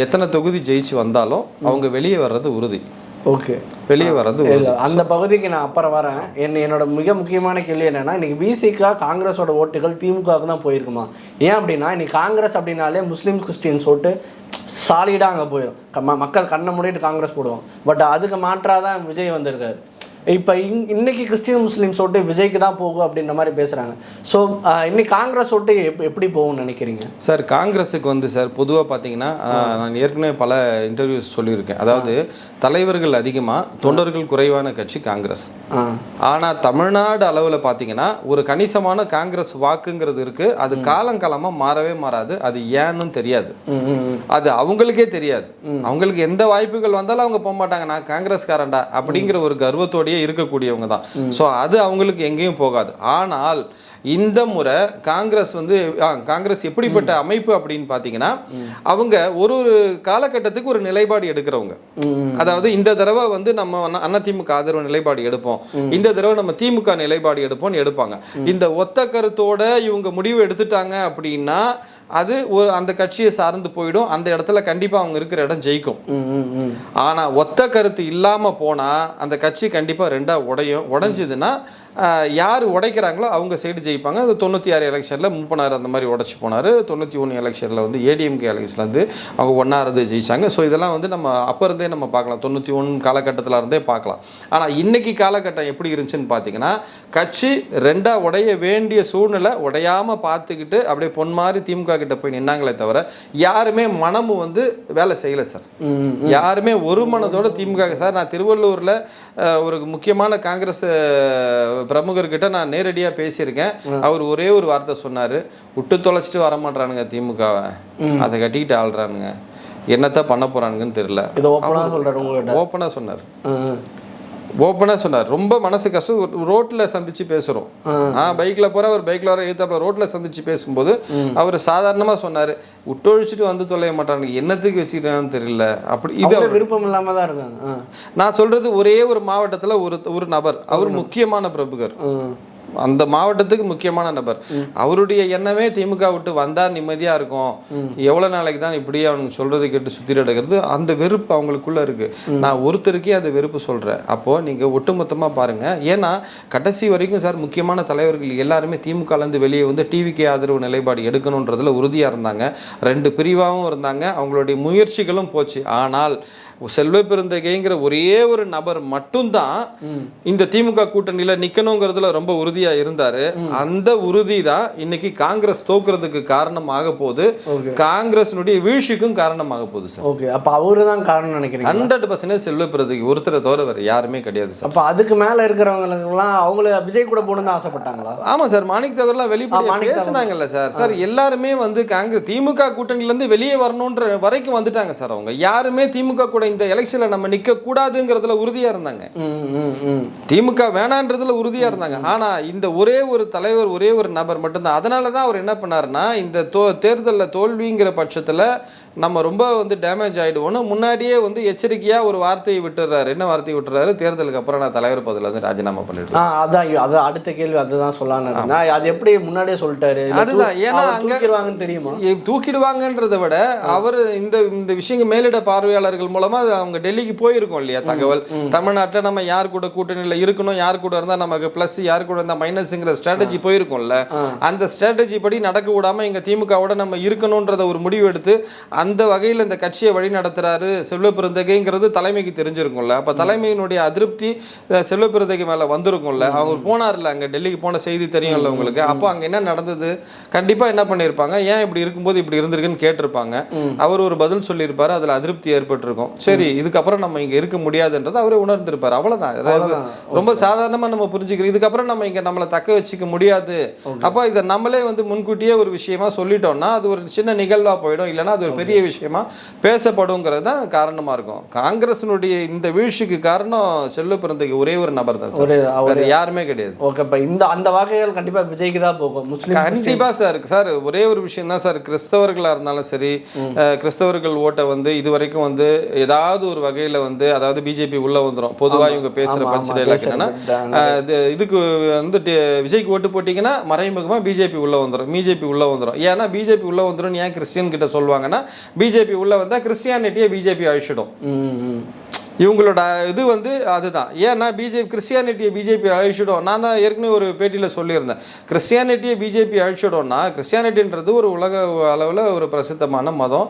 எத்தனை தொகுதி ஜெயிச்சு வந்தாலும் அவங்க வெளியே வர்றது உறுதி. ஓகே, வெளியே வர்றது அந்த பகுதிக்கு நான் அப்புறம் வரேன். என்னோட மிக முக்கியமான கேள்வி என்னன்னா, இன்னைக்கு பிசிகா காங்கிரஸோட ஓட்டுகள் திமுகவுக்கு தான் போயிருக்குமா? ஏன் அப்படின்னா இன்னைக்கு காங்கிரஸ் அப்படின்னாலே முஸ்லீம் கிறிஸ்டியன்ஸ் ஓட்டு சாலிடாக அங்கே போயிடும். மக்கள் கண்ணை மூடிட்டு காங்கிரஸ் போடுவோம். பட் அதுக்கு மாற்றாதான் விஜய் வந்திருக்காரு. இப்போ இன்னைக்கு கிறிஸ்டின் முஸ்லீம்ஸ் ஓட்டு விஜய்க்கு தான் போகும் அப்படின்ற மாதிரி பேசுகிறாங்க. ஸோ இன்னைக்கு காங்கிரஸ் ஓட்டு எப்படி போகும்னு நினைக்கிறீங்க சார்? காங்கிரஸுக்கு வந்து சார் பொதுவாக பார்த்தீங்கன்னா நான் ஏற்கனவே பல இன்டர்வியூஸ் சொல்லியிருக்கேன். அதாவது தலைவர்கள் அதிகமாக, தொண்டர்கள் குறைவான கட்சி காங்கிரஸ். ஆனால் தமிழ்நாடு அளவில் பார்த்தீங்கன்னா ஒரு கணிசமான காங்கிரஸ் வாக்குங்கிறது இருக்குது. அது காலங்காலமாக மாறவே மாறாது. அது ஏன்னு தெரியாது, அது அவங்களுக்கே தெரியாது. அவங்களுக்கு எந்த வாய்ப்புகள் வந்தாலும் அவங்க போக மாட்டாங்க. நான் காங்கிரஸ்காரன்டா அப்படிங்கிற ஒரு கர்வத்தோட இருக்கக்கூடியவங்க தான். ஸோ அது அவங்களுக்கு எங்கேயும் போகாது. ஆனால் இந்த முறை காங்கிரஸ் வந்து காங்கிரஸ் எப்படிப்பட்ட அமைப்பு அப்படின்னு பார்த்தீங்கன்னா, அவங்க ஒரு காலகட்டத்துக்கு ஒரு நிலைப்பாடு எடுக்கிறவங்க. அதாவது இந்த தடவை வந்து நம்ம அதிமுக ஆதரவு நிலைப்பாடு எடுப்போம், இந்த தடவை நம்ம திமுக நிலைப்பாடு எடுப்போம்னு எடுப்பாங்க. இந்த ஒத்த கருத்தோட இவங்க முடிவு எடுத்துட்டாங்க அப்படின்னா அது அந்த கட்சியை சார்ந்து போயிடும். அந்த இடத்துல கண்டிப்பாக அவங்க இருக்கிற இடம் ஜெயிக்கும். ஆனால் ஒத்த கருத்து இல்லாமல் போனால் அந்த கட்சி கண்டிப்பாக ரெண்டாக உடைஞ்சதுன்னா யார் உடைக்கிறாங்களோ அவங்க சைடு ஜெயிப்பாங்க. அது 96 எலெக்ஷனில் மூப்பனார் அந்த மாதிரி உடைச்சி போனார். 91 எலெக்ஷனில் வந்து ஏடிஎம்கே எலெக்ஷனில் வந்து அவங்க ஒன்றாவது ஜெயிச்சாங்க. ஸோ இதெல்லாம் வந்து நம்ம அப்போ இருந்தே நம்ம பார்க்கலாம், 91 காலகட்டத்தில் இருந்தே பார்க்கலாம். ஆனால் இன்னைக்கு காலகட்டம் எப்படி இருந்துச்சுன்னு பார்த்தீங்கன்னா, கட்சி ரெண்டாக உடைய வேண்டிய சூழ்நிலை உடையாமல் பார்த்துக்கிட்டு அப்படியே பொன் மாதிரி திமுக கிட்ட போய் நின்னாங்களே தவிர யாருமே மனமும் வந்து வேலை செய்யலை சார். யாருமே ஒரு மனதோட திமுக சார். நான் திருவள்ளூரில் ஒரு முக்கியமான காங்கிரஸ் பிரமுகர்கிட்ட நான் நேரடியாக பேசியிருக்கேன். அவர் ஒரே ஒரு வார்த்தை சொன்னார், விட்டு தொலைச்சிட்டு வரமாட்டானுங்க திமுகவை, அதை கட்டிக்கிட்டு ஆள்றானுங்க, என்னத்தான் பண்ண போறானுங்கன்னு தெரியல. ஓப்பனாக சொன்னார். ரொம்ப மனசு கஷ்டம். ரோட்ல சந்திச்சு பேசுறோம், பைக்ல போற ஒரு பைக்ல வர ஏத்தாப்புல ரோட்ல சந்திச்சு பேசும்போது அவர் சாதாரணமா சொன்னாரு, விட்டொழிச்சிட்டு வந்து தொலைய மாட்டானுங்க, என்னத்துக்கு வச்சுக்கிறான்னு தெரியல. அப்படி இது விருப்பம் இல்லாம தான் இருக்காங்க. நான் சொல்றது ஒரே ஒரு மாவட்டத்துல ஒரு நபர், அவர் முக்கியமான பிரமுகர், அந்த மாவட்டத்துக்கு முக்கியமான நபர். அவருடைய எண்ணமே திமுக விட்டு வந்தா நிம்மதியா இருக்கும், எவ்வளவு நாளைக்கு தான் இப்படியே அவனுக்கு சொல்றது கேட்டு சுத்தி எடுக்கிறது, அந்த வெறுப்பு அவங்களுக்குள்ள இருக்கு. நான் ஒருத்தருக்கே அந்த வெறுப்பு சொல்றேன். அப்போ நீங்க ஒட்டுமொத்தமா பாருங்க. ஏன்னா கடைசி வரைக்கும் சார் முக்கியமான தலைவர்கள் எல்லாருமே திமுக இருந்து வெளியே வந்து டிவிக்கு ஆதரவு நிலைப்பாடு எடுக்கணுன்றதுல உறுதியா இருந்தாங்க. 2 பிரிவாகவும் இருந்தாங்க. அவங்களுடைய முயற்சிகளும் போச்சு. ஆனால் செல்வ பெருந்தகைங்கிற ஒரே ஒரு நபர் மட்டும்தான் இந்த திமுக கூட்டணியில நிக்கணுங்கிறதுல ரொம்ப உறுதியா இருந்தாரு. அந்த உறுதி தான் இன்னைக்கு காங்கிரஸ் தோக்குறதுக்கு காரணமாக போகுது, காங்கிரஸினுடைய வீழ்ச்சிக்கும் காரணமாக போகுது சார். ஓகே, அப்ப அவரு தான் காரணம் நினைக்கிறீங்க? 100% செல்வ பெருந்தகை ஒருத்தரை தவிர வேற யாருமே கிடையாது சார். அப்ப அதுக்கு மேல இருக்கிறவங்களுக்குலாம் அவங்கள விஜய் கூட போகணும்னு ஆசைப்பட்டாங்களா? ஆமா சார், மாணிக் தாகூர்லாம் வெளிப்படையா பேசினாங்கல்ல சார். சார் எல்லாருமே வந்து காங்கிரஸ் திமுக கூட்டணியில இருந்து வெளியே வரணும்ன்ற வரைக்கும் வந்துட்டாங்க சார். அவங்க யாருமே திமுக கூட இந்த எலெக்ஷன்ல நம்ம நிக்க கூடாதுங்கிறதுல உறுதியா இருந்தாங்க, திமுக வேணான்றதுல உறுதியா இருந்தாங்க. ஆனா இந்த ஒரே ஒரு தலைவர், ஒரே ஒரு நபர் மட்டும்தான். அதனாலதான் அவர் என்ன பண்ணாருன்னா, இந்த தேர்தலில் தோல்விங்கிற பட்சத்துல நம்ம ரொம்ப வந்து டேமேஜ் ஆயிடுவோம்னு முன்னாடியே வந்து எச்சரிக்கையா ஒரு வார்த்தையை விட்டுறாரு. என்ன வார்த்தையை விட்டுறாரு? தேர்தலுக்கு அப்புறம் நான் தலைவர் பதவியில இருந்து ராஜினாமா பண்ணிட்டு. அதான் அடுத்த கேள்வி அதுதான் சொல்லலாம்னு. அது எப்படி முன்னாடியே சொல்லிட்டாரு? அதுதான், ஏன்னா அங்க தெரியுமா, தூக்கிடுவாங்கன்றதை விட அவர் இந்த விஷயங்கள் மேலிட பார்வையாளர்கள் மூலமா அவங்க டெல்லிக்கு போயிருக்கோம் இல்லையா தகவல். தமிழ்நாட்டில் நம்ம யார் கூட கூட்டணியில் இருக்கணும், யார் கூட இருந்தால் நமக்கு பிளஸ், யார் கூட இருந்தால் மைனஸ்ங்கிற ஸ்ட்ராட்டஜி போயிருக்கோம்ல. அந்த ஸ்ட்ராட்டஜி படி நடக்க விடாம இங்க திமுகவோட நம்ம இருக்கணும்ன்றத ஒரு முடிவு எடுத்து அந்த வகையில் இந்த கட்சியை வழி நடத்துறாரு செல்வ பெருந்தகைங்கிறது தலைமைக்கு தெரிஞ்சிருக்கும்ல. அப்ப தலைமையினுடைய அதிருப்தி செல்வ பெருந்தகை மேல வந்திருக்கும்ல. அவர் போனார்ல அங்க, டெல்லிக்கு போன செய்தி தெரியும்ல உங்களுக்கு. அப்போ அங்க என்ன நடந்தது, கண்டிப்பா என்ன பண்ணிருப்பாங்க, ஏன் இப்படி இருக்கும்போது இப்படி இருந்திருக்குன்னு கேட்டிருப்பாங்க. அவர் ஒரு பதில் சொல்லியிருப்பாரு, அதுல அதிருப்தி ஏற்பட்டிருக்கும். சரி, இதுக்கப்புறம் நம்ம இங்க இருக்க முடியாதுன்றது அவரே உணர்ந்திருப்பாரு. அவ்வளவுதான், ரொம்ப சாதாரணமா நம்ம புரிஞ்சுக்கிறோம். இதுக்கப்புறம் நம்ம இங்க நம்மளை தக்க வச்சுக்க முடியாது. அப்ப இதை நம்மளே வந்து முன்கூட்டியே ஒரு விஷயமா சொல்லிட்டோம்னா அது ஒரு சின்ன நிகழ்வா போயிடும், இல்லைன்னா அது ஒரு பெரிய விஷயமா பேசப்படுங்கிறது தான் காரணமா இருக்கும். காங்கிரஸினுடைய இந்த வீழ்ச்சிக்கு காரணம் செல்வ பெருந்தகை ஒரே ஒரு நபர் தான், வேற யாருமே கிடையாது. ஓகே, அந்த வாக்குகள் கண்டிப்பா விஜய்க்கு தான் போகும். கண்டிப்பா சார். சார் ஒரே ஒரு விஷயம் தான் சார், கிறிஸ்தவர்களா இருந்தாலும் சரி, கிறிஸ்தவர்கள் ஓட்டை வந்து இது வரைக்கும் வந்து ஏதாவது ஒரு வகையில வந்து, அதாவது பிஜேபி உள்ள வந்துடும். பொதுவா இவங்க பேசுற பஞ்ச் டைலாக் என்னன்னா, இதுக்கு வந்து விஜய்க்கு ஓட்டு போட்டீங்கன்னா மறைமுகமா பிஜேபி உள்ள வந்துடும், பிஜேபி உள்ள வந்துடும். ஏன்னா பிஜேபி உள்ள வந்துடும் ஏன் கிறிஸ்டியன் கிட்ட சொல்லுவாங்கன்னா, பிஜேபி உள்ள வந்தா கிறிஸ்டியானிட்டியை பிஜேபி அழிச்சிடும். இவங்களோட இது வந்து அதுதான். ஏன்னா கிறிஸ்டியானிட்டியை பிஜேபி அழிச்சிடும். நான் தான் ஏற்கனவே ஒரு பேட்டியில் சொல்லியிருந்தேன், கிறிஸ்டியானிட்டியை பிஜேபி அழிச்சிடும்னா, கிறிஸ்டியானிட்டின்றது ஒரு உலக அளவில் ஒரு பிரசித்தமான மதம்.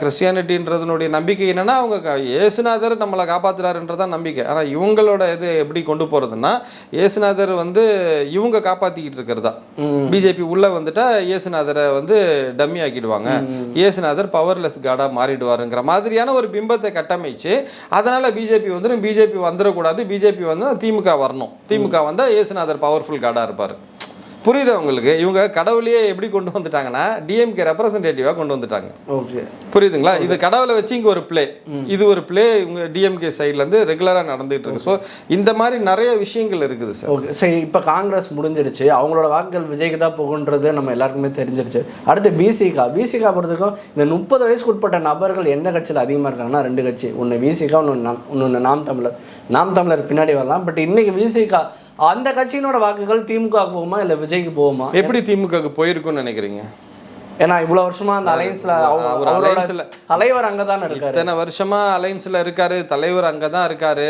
கிறிஸ்டியானிட்டின்றதுனுடைய நம்பிக்கை என்னன்னா, அவங்க இயேசுநாதர் நம்மளை காப்பாற்றுறாருன்றதான் நம்பிக்கை. ஆனால் இவங்களோட இது எப்படி கொண்டு போகிறதுன்னா, இயேசுநாதர் வந்து இவங்க காப்பாற்றிக்கிட்டு இருக்கிறதா. பிஜேபி உள்ளே வந்துட்டா இயேசுநாதரை வந்து டம்மி ஆக்கிடுவாங்க, இயேசுநாதர் பவர்லெஸ் காடாக மாறிடுவாருங்கிற மாதிரியான ஒரு பிம்பத்தை கட்டமைச்சு, அதனால பிஜேபி வந்துடும், பிஜேபி வந்துடக்கூடாது, பிஜேபி வந்து திமுக வரணும், திமுக வந்தால் இயேசுநாதர் பவர்ஃபுல் கார்டாக இருப்பார். புரியுதா உங்களுக்கு? இவங்க கடவுளையே எப்படி கொண்டு வந்துட்டாங்கன்னா, டிஎம்கே ரெப்ரசன்டேட்டிவாக கொண்டு வந்துட்டாங்க. ஓகே, புரியுதுங்களா? இது கடவுளை வச்சு இங்கே ஒரு பிளே, இது ஒரு பிளே இவங்க டிஎம்கே சைட்லேருந்து ரெகுலராக நடந்துகிட்டு இருக்கு. ஸோ இந்த மாதிரி நிறைய விஷயங்கள் இருக்குது சார். ஓகே, சரி, இப்போ காங்கிரஸ் முடிஞ்சிருச்சு, அவங்களோட வாக்குகள் விஜய்க்கு தான் போகுன்றது நம்ம எல்லாருக்குமே தெரிஞ்சிருச்சு. அடுத்து பிசிகா பொறுத்தவரைக்கும் இந்த 30 வயசுக்கு உட்பட்ட நபர்கள் எந்த கட்சியில் அதிகமாக இருக்காங்கன்னா 2 கட்சி, ஒன்று விசிகா, இன்னொன்று நாம் தமிழர் பின்னாடி வரலாம். பட் இன்னைக்கு விசிகா அந்த கட்சியினோட வாக்குகள் திமுக போகுமா இல்லை விஜய்க்கு போகுமா? எப்படி திமுகவுக்கு போயிருக்குன்னு நினைக்கிறீங்க? ஏன்னா இவ்வளோ வருஷமா அந்த அலைன்ஸ்ல தலைவர் அங்கதானே இருக்காரு, இத்தனை வருஷமா அலைன்ஸ்ல இருக்காரு, தலைவர் அங்கதான் இருக்காரு.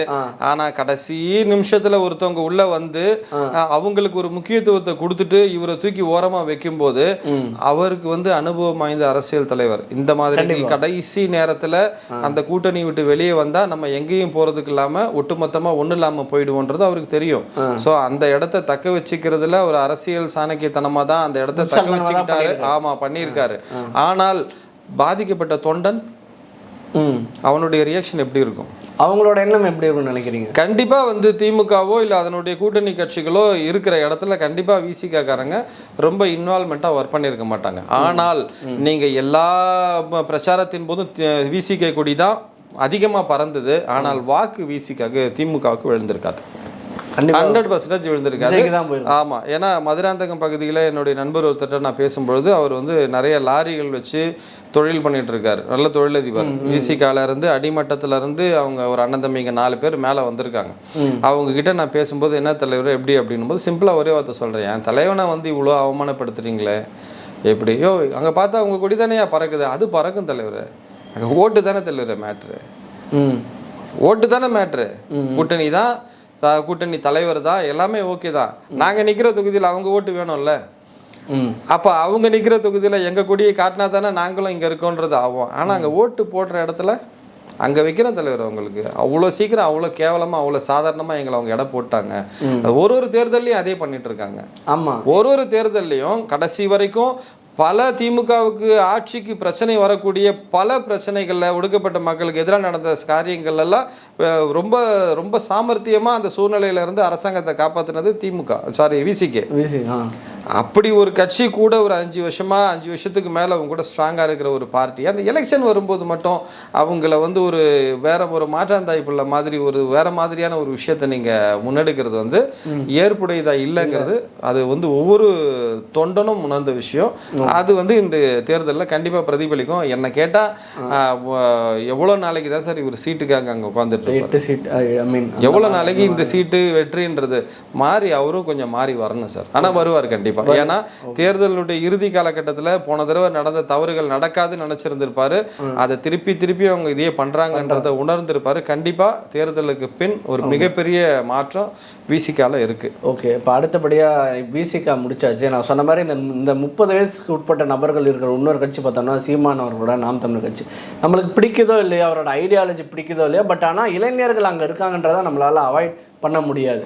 ஆனா கடைசி நிமிஷத்துல ஒருத்தவங்க உள்ள வந்து அவங்களுக்கு ஒரு முக்கியத்துவத்தை கொடுத்துட்டு இவரை தூக்கி ஓரமா வைக்கும் போது அவருக்கு வந்து அனுபவம் வாய்ந்த அரசியல் தலைவர் இந்த மாதிரி கடைசி நேரத்துல அந்த கூட்டணி விட்டு வெளியே வந்தா நம்ம எங்கேயும் போறதுக்கு இல்லாம ஒட்டுமொத்தமா ஒண்ணு இல்லாம போயிடுவோன்றது அவருக்கு தெரியும். சோ அந்த இடத்தை தக்க வச்சுக்கிறதுல ஒரு அரசியல் சாணக்கியத்தனமா தான் அந்த இடத்தை தக்க வச்சுக்கிட்டாரு. ஆமா பண்ணியிருக்காரு. ஆனால் பாதிக்கப்பட்ட தொண்டன் அவனுடைய ரியாக்ஷன் எப்படி இருக்கும், அவங்களோட எண்ணம் எப்படி இருக்கும்னு நினைக்கிறீங்க? கண்டிப்பா வந்து திமுகவோ இல்ல அதனுடைய கூட்டணி கட்சிகளோ இருக்கிற இடத்துல கண்டிப்பா விசிக காரங்க ரொம்ப இன்வால்மெண்டா ஒர்க் பண்ணிருக்க மாட்டாங்க. ஆனால் நீங்க எல்லா பிரச்சாரத்தின் போதும் விசிக கொடி தான் அதிகமா பறந்தது. ஆனால் வாக்கு விசிகாக்கு திமுகவுக்கு விழுந்திருக்காது, 100% விழுந்திருக்காது. ஆமா, ஏன்னா மதுராந்தகம் பகுதியில் என்னுடைய நண்பர் ஒருத்தர் நான் பேசும்பொழுது அவர் வந்து நிறைய லாரிகள் வச்சு தொழில் பண்ணிட்டு இருக்காரு, நல்ல தொழிலதிபர். விசிகால இருந்து அடிமட்டத்துல இருந்து அவங்க ஒரு அண்ணன் தம்பிங்க 4 பேர் மேல வந்திருக்காங்க. அவங்க கிட்ட நான் பேசும்போது என்ன தலைவர் எப்படி அப்படின்னும் போது சிம்பிளா ஒரே வார்த்தை சொல்றேன், என் தலைவனை வந்து இவ்வளோ அவமானப்படுத்துறீங்களே எப்படியோ, அங்க பார்த்தா அவங்க கொடி தானே பறக்குது, அது பறக்கும் தலைவர், அங்க ஓட்டு தானே தலைவர் மேட்ரு, ஓட்டு தானே மேட்ரு, கூட்டணி தான், கூட்டணி தலைவர் தான், எல்லாமே ஓகே தான். நாங்க நிக்கிற தொகுதியில் அவங்க ஓட்டு வேணும்ல, அப்ப அவங்க நிக்கிற தொகுதியில எங்க கொடியை காட்டினா தானே நாங்களும் இங்க இருக்கோன்றது ஆகும். ஆனா அங்க ஓட்டு போடுற இடத்துல அங்க வைக்கிற தலைவர் அவங்களுக்கு அவ்வளோ சீக்கிரம் அவ்வளோ கேவலமா அவ்வளோ சாதாரணமா எங்களை அவங்க இடம் போட்டாங்க. ஒரு தேர்தல்லையும் அதே பண்ணிட்டு இருக்காங்க. ஆமா, ஒரு தேர்தல்லையும் கடைசி வரைக்கும் பல திமுகவுக்கு ஆட்சிக்கு பிரச்சனை வரக்கூடிய பல பிரச்சனைகளில் ஒடுக்கப்பட்ட மக்களுக்கு எதிராக நடந்த காரியங்கள் எல்லாம் ரொம்ப ரொம்ப சாமர்த்தியமாக அந்த சூழ்நிலையிலேருந்து அரசாங்கத்தை காப்பாற்றினது திமுக, சாரி விசிகே. அப்படி ஒரு கட்சி கூட ஒரு 5 வருஷத்துக்கு மேலே அவங்க கூட ஸ்ட்ராங்காக இருக்கிற ஒரு பார்ட்டி அந்த எலெக்ஷன் வரும்போது மட்டும் அவங்கள வந்து ஒரு வேற ஒரு மாற்றாந்தாய்ப்புள்ள மாதிரி ஒரு வேற மாதிரியான ஒரு விஷயத்தை நீங்கள் முன்னெடுக்கிறது வந்து ஏற்புடையதாக இல்லைங்கிறது அது வந்து ஒவ்வொரு தொண்டனும் உணர்ந்த விஷயம். அது வந்து இந்த தேர்தலில் கண்டிப்பாக பிரதிபலிக்கும். என்னை கேட்டால் எவ்வளோ நாளைக்கு தான் சார் இவர் சீட்டுக்காக அங்கே உட்காந்துட்டு, எவ்வளோ நாளைக்கு இந்த சீட்டு வெற்றின்றது மாறி அவரும் கொஞ்சம் மாறி வரணும் சார். ஆனால் வருவார் கண்டிப்பாக. ஏன்னா தேர்தலுடைய இறுதி காலகட்டத்தில் போன தடவை நடந்த தவறுகள் நடக்காதுன்னு நினைச்சிருந்திருப்பாரு, அதை திருப்பி அவங்க இதே பண்றாங்கன்றதை உணர்ந்திருப்பாரு. கண்டிப்பா தேர்தலுக்கு பின் ஒரு மிகப்பெரிய மாற்றம் விசிகால இருக்கு. ஓகே, இப்போ அடுத்தபடியா விசிகா முடிச்சாச்சு. நான் சொன்ன மாதிரி இந்த 30 வயசுக்கு உட்பட்ட நபர்கள் இருக்கிற இன்னொரு கட்சி பார்த்தோம்னா சீமான் அவர்களோட நாம் தமிழர் கட்சி. நம்மளுக்கு பிடிக்குதோ இல்லையா, அவரோட ஐடியாலஜி பிடிக்குதோ இல்லையா, பட் ஆனால் இளைஞர்கள் அங்கே இருக்காங்கன்றதை நம்மளால அவாய்ட் பண்ண முடியாது.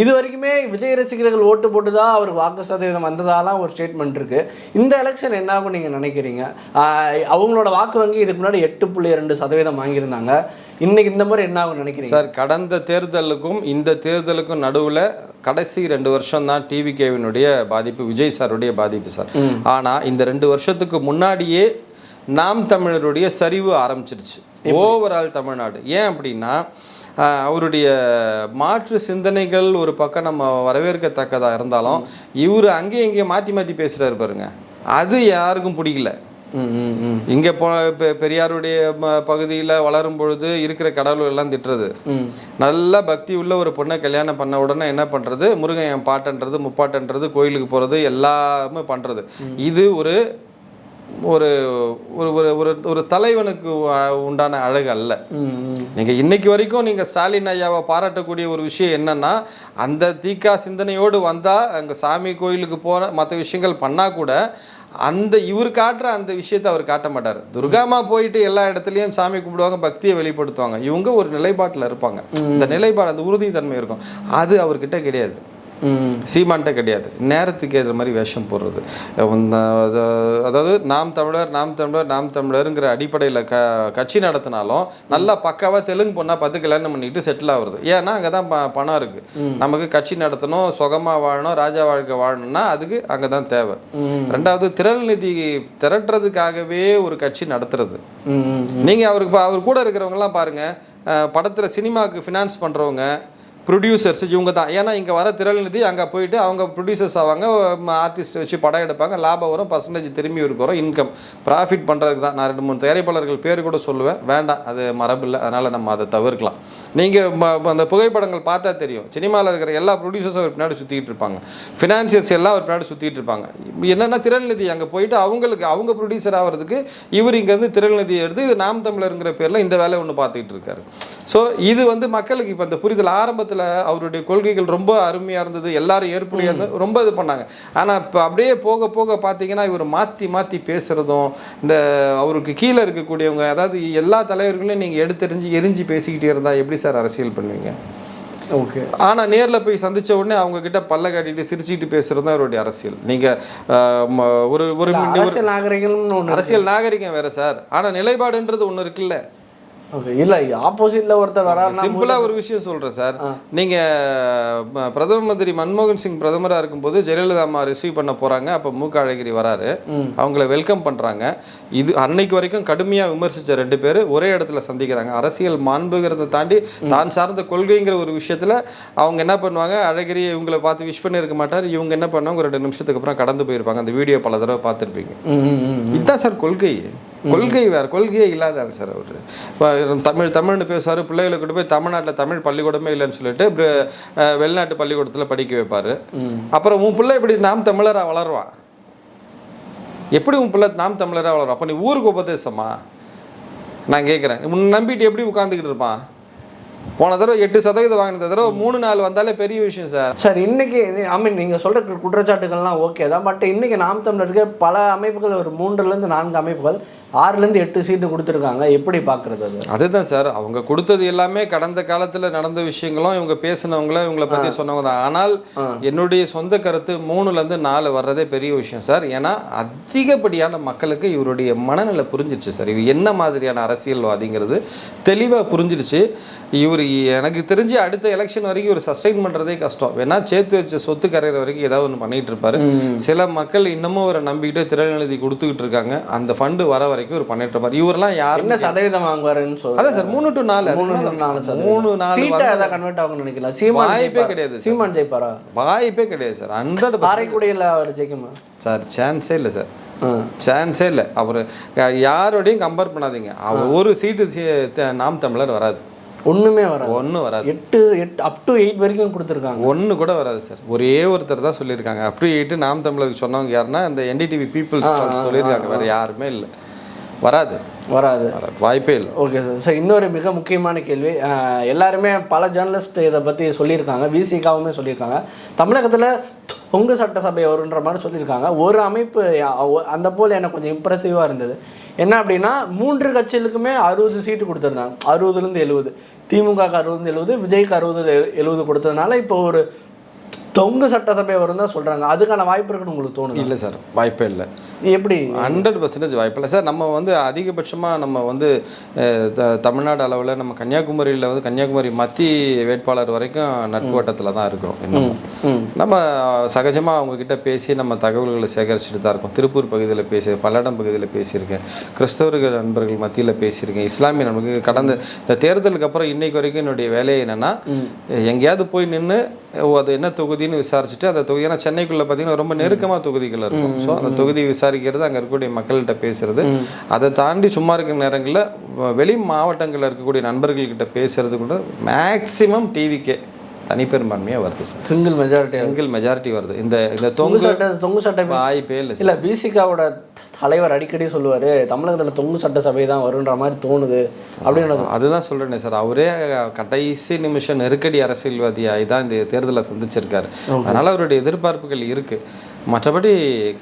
இது வரைக்குமே விஜய் ரசிகர்கள் ஓட்டு போட்டுதான் அவர் வாக்கு சதவீதம் வந்ததாலாம் ஒரு ஸ்டேட்மெண்ட் இருக்கு. இந்த எலெக்ஷன் என்ன ஆகும் நீங்க நினைக்கிறீங்க? அவங்களோட வாக்கு வங்கி இதுக்கு முன்னாடி 8.2% வாங்கியிருந்தாங்க. இன்னைக்கு இந்த மாதிரி என்ன ஆகும் நினைக்கிறீங்க சார்? கடந்த தேர்தலுக்கும் இந்த தேர்தலுக்கும் நடுவில் கடைசி 2 வருஷம் தான் டிவிகேவினுடைய பாதிப்பு, விஜய் சாருடைய பாதிப்பு சார். ஆனால் இந்த 2 வருஷத்துக்கு முன்னாடியே நாம் தமிழருடைய சரிவு ஆரம்பிச்சிருச்சு ஓவரால் தமிழ்நாடு. ஏன் அப்படின்னா அவருடைய மாற்று சிந்தனைகள் ஒரு பக்கம் நம்ம வரவேற்கத்தக்கதாக இருந்தாலும் இவர் அங்கேயும் இங்கேயும் மாற்றி பேசுகிறாரு பாருங்க, அது யாருக்கும் பிடிக்கல. இங்கே பெரியாருடைய பகுதியில் வளரும் பொழுது இருக்கிற கடவுள் எல்லாம் திட்டுறது, நல்ல பக்தி உள்ள ஒரு பொண்ணை கல்யாணம் பண்ண உடனே என்ன பண்ணுறது, முருகன் என் பாட்டுன்றது, முப்பாட்டுன்றது, கோயிலுக்கு போகிறது, எல்லாமே பண்ணுறது. இது ஒரு ஒரு ஒரு ஒரு தலைவனுக்கு உண்டான அழகு அல்ல. நீங்க இன்னைக்கு வரைக்கும் நீங்க ஸ்டாலின் ஐயாவை பாராட்டக்கூடிய ஒரு விஷயம் என்னன்னா, அந்த தீக்கா சிந்தனையோடு வந்தா அங்க சாமி கோயிலுக்கு போற மற்ற விஷயங்கள் பண்ணா கூட அந்த இவர் காட்டுற அந்த விஷயத்தை அவர் காட்ட மாட்டார். துர்காமா போயிட்டு எல்லா இடத்துலையும் சாமி கும்பிடுவாங்க, பக்தியை வெளிப்படுத்துவாங்க. இவங்க ஒரு நிலைப்பாட்டில் இருப்பாங்க. இந்த நிலைப்பாடு, அந்த உறுதித்தன்மை இருக்கும், அது அவர்கிட்ட கிடையாது, சீமான்ட்ட கிடையாது. நேரத்துக்கு ஏற்ற மாதிரி வேஷம் போடுறது, அதாவது நாம் தமிழருங்கிற அடிப்படையில் கட்சி நடத்தினாலும் நல்லா பக்காவாக தெலுங்கு பொண்ணா 10 கல்யாணம் பண்ணிட்டு செட்டில் ஆகுறது. ஏன்னா அங்கே தான் பணம் இருக்கு. நமக்கு கட்சி நடத்தணும், சுகமாக வாழணும், ராஜா வாழ்க்கை வாழணும்னா அதுக்கு அங்கே தான் தேவை. 2வது திரள் நிதி திரட்டுறதுக்காகவே ஒரு கட்சி நடத்துறது. நீங்கள் அவர் கூட இருக்கிறவங்கலாம் பாருங்க, படத்தில் சினிமாவுக்கு ஃபினான்ஸ் பண்ணுறவங்க, ப்ரொடியூசர்ஸ் இவங்க தான். ஏன்னா இங்கே வர திரள் நிதி அங்கே போயிட்டு அவங்க ப்ரொடியூசர்ஸ் ஆவாங்க, ஆர்டிஸ்ட் வச்சு படம் எடுப்பாங்க, லாபம் வரும், பர்சன்டேஜ் திரும்பி வரும், இன்கம் ப்ராஃபிட் பண்ணுறதுக்கு தான். நான் 2-3 தயாரிப்பாளர்கள் பேர் கூட சொல்லுவேன், வேண்டாம் அது மரபு இல்லை, அதனால் நம்ம அதை தவிர்க்கலாம். நீங்கள் அந்த புகைப்படங்கள் பார்த்தா தெரியும். சினிமாவில் இருக்கிற எல்லா ப்ரொடியூசர்ஸும் அவர் பின்னாடி சுற்றிட்டு இருப்பாங்க, ஃபினான்சியர்ஸ் எல்லாம் அவர் பின்னாடி சுற்றிட்டு இருப்பாங்க. என்னென்னா திரள்நிதி அங்கே போயிட்டு அவங்க ப்ரொடியூசர் ஆகிறதுக்கு இவர் இங்கேருந்து திரள்நிதியை எடுத்து இது நாம் தமிழருங்கிற பேரில் இந்த வேலை ஒன்று பார்த்துக்கிட்டு இருக்காரு. ஸோ இது மக்களுக்கு இப்போ இந்த புரிதல் ஆரம்பத்தில் அவருடைய கொள்கைகள் ரொம்ப அருமையாக இருந்தது, எல்லாரும் ஏற்புடையாக இருந்தது, ரொம்ப இது பண்ணாங்க. ஆனால் இப்போ அப்படியே போக போக பார்த்தீங்கன்னா இவர் மாற்றி மாற்றி பேசுகிறதும், இந்த அவருக்கு கீழே இருக்கக்கூடியவங்க, அதாவது எல்லா தலைவர்களையும் நீங்கள் எடுத்தெறிஞ்சு எரிஞ்சு பேசிக்கிட்டே இருந்தால் எப்படி சார் அரசியல் பண்ணுவீங்க? ஓகே. ஆனால் நேரில் போய் சந்தித்த உடனே அவங்க கிட்ட பல்ல காட்டிட்டு சிரிச்சுட்டு பேசுறது தான் அவருடைய அரசியல். நீங்கள் ஒரு அரசியல் நாகரிகம் வேறு சார், ஆனால் நிலைப்பாடுன்றது ஒன்று இருக்குல்ல. ஓகே. இல்லை ஆப்போசிட்டில் ஒருத்தர் வராருன்னா சிம்பிளாக ஒரு விஷயம் சொல்கிறேன் சார். நீங்கள் பிரதம மந்திரி மன்மோகன் சிங் பிரதமராக இருக்கும்போது ஜெயலலிதா அம்மா ரிசீவ் பண்ண போகிறாங்க. அப்போ மூக்க அழகிரி வராரு, அவங்கள வெல்கம் பண்ணுறாங்க. இது அன்னைக்கு வரைக்கும் கடுமையாக விமர்சித்த ரெண்டு பேர் ஒரே இடத்துல சந்திக்கிறாங்க. அரசியல் மாண்புகிறத தாண்டி தான் சார்ந்த கொள்கைங்கிற ஒரு விஷயத்தில் அவங்க என்ன பண்ணுவாங்க, அழகிரி இவங்களை பார்த்து விஷ் பண்ணியிருக்க மாட்டார், இவங்க என்ன பண்ணுவாங்க, ஒரு 2 நிமிஷத்துக்கு அப்புறம் கடந்து போயிருப்பாங்க. அந்த வீடியோ பல தடவை பார்த்துருப்பீங்க. இதுதான் சார் கொள்கை. கொள்கை வேறு, கொள்கையே இல்லாத ஆள் சார் அவர். இப்போ தமிழ்னு பேசுவார், பிள்ளைகளை கொண்டு போய் தமிழ்நாட்டில் தமிழ் பள்ளிக்கூடமே இல்லைன்னு சொல்லிட்டு வெளிநாட்டு பள்ளிக்கூடத்தில் படிக்க வைப்பார். அப்புறம் உன் பிள்ளை எப்படி நாம் தமிழராக வளருவான்? எப்படி உன் பிள்ளை நாம் தமிழராக வளருவான்? அப்போ நீ ஊருக்கு உபதேசமா? நான் கேட்குறேன், உன்னை நம்பிட்டு எப்படி உட்காந்துக்கிட்டு இருப்பான்? போன தடவை 8% வாங்கின தடவை 3-4 வந்தாலே பெரிய விஷயம் சார். சார் இன்னைக்கு நீங்கள் சொல்கிற குற்றச்சாட்டுகள்லாம் ஓகே தான். பட் இன்னைக்கு நாம் தமிழருக்கு பல அமைப்புகள், ஒரு 3 to 4 அமைப்புகள் 6 to 8 சீட்டு கொடுத்துருக்காங்க. எப்படி பார்க்குறது அது? அதுதான் சார், அவங்க கொடுத்தது எல்லாமே கடந்த காலத்தில் நடந்த விஷயங்களும் இவங்க பேசினவங்கள இவங்களை பற்றி சொன்னவங்க தான். ஆனால் என்னுடைய சொந்த கருத்து 3 to 4 வர்றதே பெரிய விஷயம் சார். ஏன்னா அதிகப்படியான மக்களுக்கு இவருடைய மனநிலை புரிஞ்சிருச்சு சார். இவர் என்ன மாதிரியான அரசியல்வாதிங்கிறது தெளிவாக புரிஞ்சிருச்சு. இவர் எனக்கு தெரிஞ்சு அடுத்த எலெக்ஷன் வரைக்கும் ஒரு சஸ்டைன் பண்ணுறதே கஷ்டம். வேணா சேர்த்து வச்ச சொத்து கரையிற வரைக்கும் ஏதாவது ஒன்று பண்ணிகிட்டு இருப்பார். சில மக்கள் இன்னமும் அவரை நம்பிக்கிட்டு திறநிதி கொடுத்துக்கிட்டு இருக்காங்க. அந்த ஃபண்டு வர வரைக்கும் ஒரு பண்ணிட்டு இருப்பார். இவரெல்லாம் யார் என்ன சதவீதம் வாங்குவாருன்னு சொல்லுங்க. அதான் சார் 3 to 4 3-4 கன்வெர்ட் ஆகும்னு நினைக்கலாம். வாய்ப்பே கிடையாது. சீமான் ஜெயிப்பாரா? வாய்ப்பே கிடையாது சார். 100% காரைக்குடியில் அவர் ஜெயிக்குமா சார்? சான்ஸே இல்லை சார், சான்ஸே இல்லை. அவர் யாரோடையும் கம்பேர் பண்ணாதீங்க. அவர் ஒரு சீட்டு நாம் தமிழர் வராது, ஒன்றுமே வராது, ஒன்றும் வராது. 8 up to 8 வரைக்கும் கொடுத்துருக்காங்க, ஒன்று கூட வராது சார். ஒரே ஒருத்தர் தான் சொல்லியிருக்காங்க up to 8 நாம் தமிழருக்கு சொன்னவங்க யாருன்னா இந்த NDTV பீப்புள்ஸ் சொல்லியிருக்காங்க, வேறு யாருமே இல்லை. வராது வாய்ப்பே இல்லை. Okay sir. ஸோ இன்னொரு மிக முக்கியமான கேள்வி, எல்லாருமே பல ஜேர்னலிஸ்ட் இதை பற்றி சொல்லியிருக்காங்க, விசிகாவுமே சொல்லியிருக்காங்க, தமிழகத்தில் தொங்கு சட்டசபை வருன்ற மாதிரி சொல்லியிருக்காங்க. ஒரு அமைப்பு அந்த போல் எனக்கு கொஞ்சம் இம்ப்ரெசிவாக இருந்தது. என்ன அப்படின்னா 3 கட்சிகளுக்குமே 60 சீட்டு கொடுத்துருந்தாங்க, 60 to 70. திமுகவுக்கு 60 to 70, விஜய்க்கு 60 to 70 கொடுத்ததுனால இப்போ ஒரு தொங்கு சட்டசபை வரும் தான் சொல்கிறாங்க. அதுக்கான வாய்ப்பு இருக்குன்னு உங்களுக்கு தோணுது? இல்லை சார், வாய்ப்பே இல்லை. எப்படி? 100% வாய்ப்பில்லை சார். நம்ம அதிகபட்சமாக நம்ம தமிழ்நாடு அளவில் நம்ம கன்னியாகுமரியில் கன்னியாகுமரி மத்திய வேட்பாளர் வரைக்கும் நட்பு வட்டத்தில் தான் இருக்கிறோம். இன்னும் நம்ம சகஜமாக அவங்கக்கிட்ட பேசி நம்ம தகவல்களை சேகரிச்சுட்டு தான் இருக்கோம். திருப்பூர் பகுதியில் பல்லடம் பகுதியில் பேசியிருக்கேன், கிறிஸ்தவர்கள் நண்பர்கள் மத்தியில் பேசியிருக்கேன், இஸ்லாமிய நண்பர்கள். கடந்த இந்த தேர்தலுக்கு அப்புறம் இன்னைக்கு வரைக்கும் என்னுடைய வேலையை என்னென்னா, எங்கேயாவது போய் நின்று அது என்ன தொகுதின்னு விசாரிச்சுட்டு அந்த தொகுதி, ஏன்னா சென்னைக்குள்ளே பார்த்தீங்கன்னா ரொம்ப நெருக்கமாக தொகுதிகள் இருக்கும். ஸோ அந்த தொகுதியை விசாரிக்கிறது, அங்கே இருக்கக்கூடிய மக்கள்கிட்ட பேசுறது, அதை தாண்டி சும்மா இருக்கிற நேரங்களில் வெளி மாவட்டங்களில் இருக்கக்கூடிய நண்பர்கள்கிட்ட பேசுறது கூட மேக்சிமம் டிவிக்கே தனிப்பெரும்பான்மையாக வருது சார். சிங்கிள் மெஜாரிட்டி வருது. இந்த தொங்கு சட்டை வாய்ப்பே இல்லை. இல்லை, விசிகாவோட தலைவர் அடிக்கடி சொல்லுவார், தமிழகத்தில் தொங்கு சட்டசபை தான் வருன்ற மாதிரி தோணுது அப்படின்னு. அதுதான் சொல்கிறேனே சார், அவரே கடைசி நிமிஷம் நெருக்கடி அரசியல்வாதியாகி தான் இந்த தேர்தலை சந்திச்சிருக்காரு. அதனால் அவருடைய எதிர்பார்ப்புகள் இருக்குது, மற்றபடி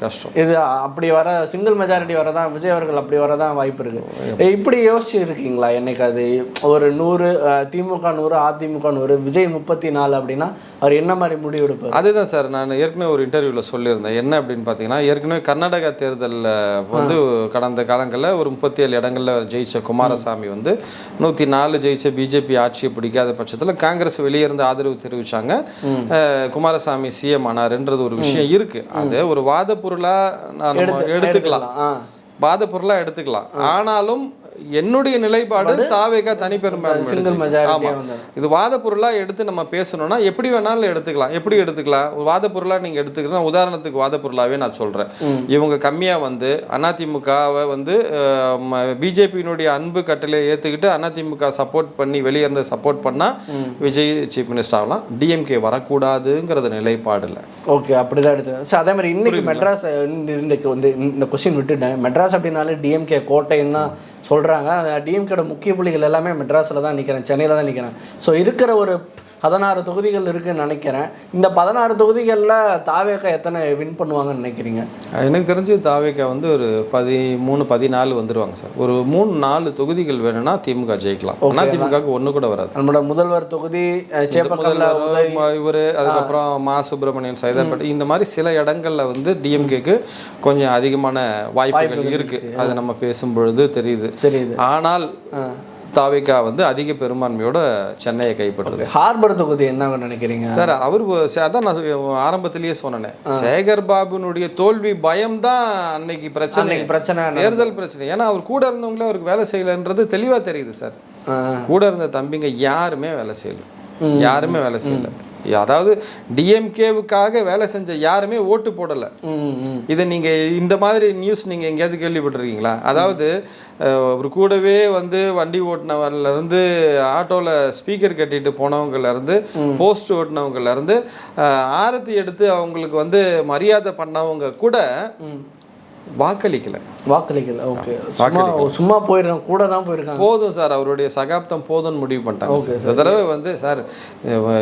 கஷ்டம். இது அப்படி வர சிங்கிள் மெஜாரிட்டி வரதான், விஜய் அவர்கள் அப்படி வரதான் வாய்ப்பு இருக்குது. இப்படி யோசிச்சு இருக்கீங்களா என்னைக்கு? அது ஒரு 100 திமுக 100 அதிமுக 100 விஜய் 34 அப்படின்னா அவர் என்ன மாதிரி முடிவு எடுப்பார்? அதுதான் சார், நான் ஏற்கனவே ஒரு இன்டர்வியூவில் சொல்லியிருந்தேன். என்ன அப்படின்னு பார்த்தீங்கன்னா, ஏற்கனவே கர்நாடகா தேர்தலில் கடந்த காலங்களில் ஒரு 37 இடங்களில் ஜெயிச்ச குமாரசாமி 104 ஜெயிச்ச பிஜேபி ஆட்சியை பிடிக்காத பட்சத்தில் காங்கிரஸ் வெளியே இருந்து ஆதரவு தெரிவித்தாங்க, குமாரசாமி சிஎம் ஆனாருன்றது ஒரு விஷயம் இருக்குது. அது ஒரு வாத பொருளாக எடுத்துக்கலாம், ஆனாலும் என்னுடைய நிலைப்பாடு தாவேகா தனிப்பெரும்பான்மை சிங்கிள் மெஜாரிட்டியா வந்து இது வாத பொருளா எடுத்து நம்ம பேசணும்னா எப்படி வேணாலும் எடுத்துக்கலாம். எப்படி எடுத்துக்கலாம்? ஒரு வாத பொருளா நீங்க எடுத்துக்கலாம். உதாரணத்துக்கு வாத பொருளாவே நான் சொல்றேன். இவங்க கம்மியா வந்து அதிமுகவை வந்து பிஜேபியினுடைய அன்பு கட்டளை ஏத்துக்கிட்டு அதிமுக சப்போர்ட் பண்ணி வெளியே இருந்து சப்போர்ட் பண்ணா விஜய் சீஃப் மினிஸ்டர் ஆகலாம். டிஎம்கே வரக்கூடாதுங்கிறது நிலைப்பாடு இல்லை. ஓகே, அப்படிதான் எடுத்து. ஸோ அதே மாதிரி இன்னைக்கு மெட்ராஸ் இன்னைக்கு வந்து இந்த கொஸ்டின் விட்டுட்டேன். மெட்ராஸ் அப்படின்னாலே டிஎம்கே கோட்டைன்னு தான் சொல்கிறாங்க. டிஎம்கேட முக்கிய புள்ளிகள் எல்லாமே மெட்ராஸில் தான் நிற்கிறேன், சென்னையில் தான் நிற்கிறேன். ஸோ இருக்கிற ஒரு 16 தொகுதிகள் இருக்குன்னு நினைக்கிறேன். இந்த 16 தொகுதிகளில் தாவேகா எத்தனை வின் பண்ணுவாங்கன்னு நினைக்கிறீங்க? எனக்கு தெரிஞ்சு தாவேகா வந்து ஒரு 13 14 வந்துருவாங்க சார். ஒரு 3-4 தொகுதிகள் வேணும்னா திமுக ஜெயிக்கலாம். அதிமுகவுக்கு ஒன்று கூட வராது. நம்மளோட முதல்வர் தொகுதி இவர், அதுக்கப்புறம் மா சுப்பிரமணியன், சைதாப்பேட்டை, இந்த மாதிரி சில இடங்கள்ல வந்து டிஎம்கேக்கு கொஞ்சம் அதிகமான வாய்ப்புகள் இருக்கு. அதை நம்ம பேசும்பொழுது தெரியுது. ஆனால் தாவேகா வந்து அதிக பெரும்பான்மையோட சென்னையை கைப்பற்றுது. ஹார்பர் தொகுதி என்ன நினைக்கிறீங்க சார்? அவர் அதான் நான் ஆரம்பத்திலேயே சொன்னேன், சேகர் பாபுனுடைய தோல்வி பயம்தான் அன்னைக்கு பிரச்சனை, தேர்தல் பிரச்சனை. ஏன்னா அவர் கூட இருந்தவங்களே அவருக்கு வேலை செய்யலன்றது தெளிவா தெரியுது சார். கூட இருந்த தம்பிங்க யாருமே வேலை செய்யல. அதாவது டிஎம்கேவுக்காக வேலை செஞ்ச யாருமே ஓட்டு போடலை. இதை நீங்கள் இந்த மாதிரி நியூஸ் நீங்கள் எங்கேயாவது கேள்விப்பட்டிருக்கீங்களா? அதாவது ஒரு கூடவே வந்து வண்டி ஓட்டினவர்லேருந்து, ஆட்டோவில் ஸ்பீக்கர் கட்டிட்டு போனவங்கலேருந்து, போஸ்ட் ஓட்டினவங்கலேருந்து, ஆரத்தி எடுத்து அவங்களுக்கு வந்து மரியாதை பண்ணவங்க கூட வாக்களிக்கல. ஓகே, சும்மா போயிருக்காங்க, கூட தான் போயிருக்காங்க. போதும் சார், அவருடைய சகாப்தம் போதும்னு முடிவு பண்ணிட்டாங்க. இந்த தடவை வந்து சார்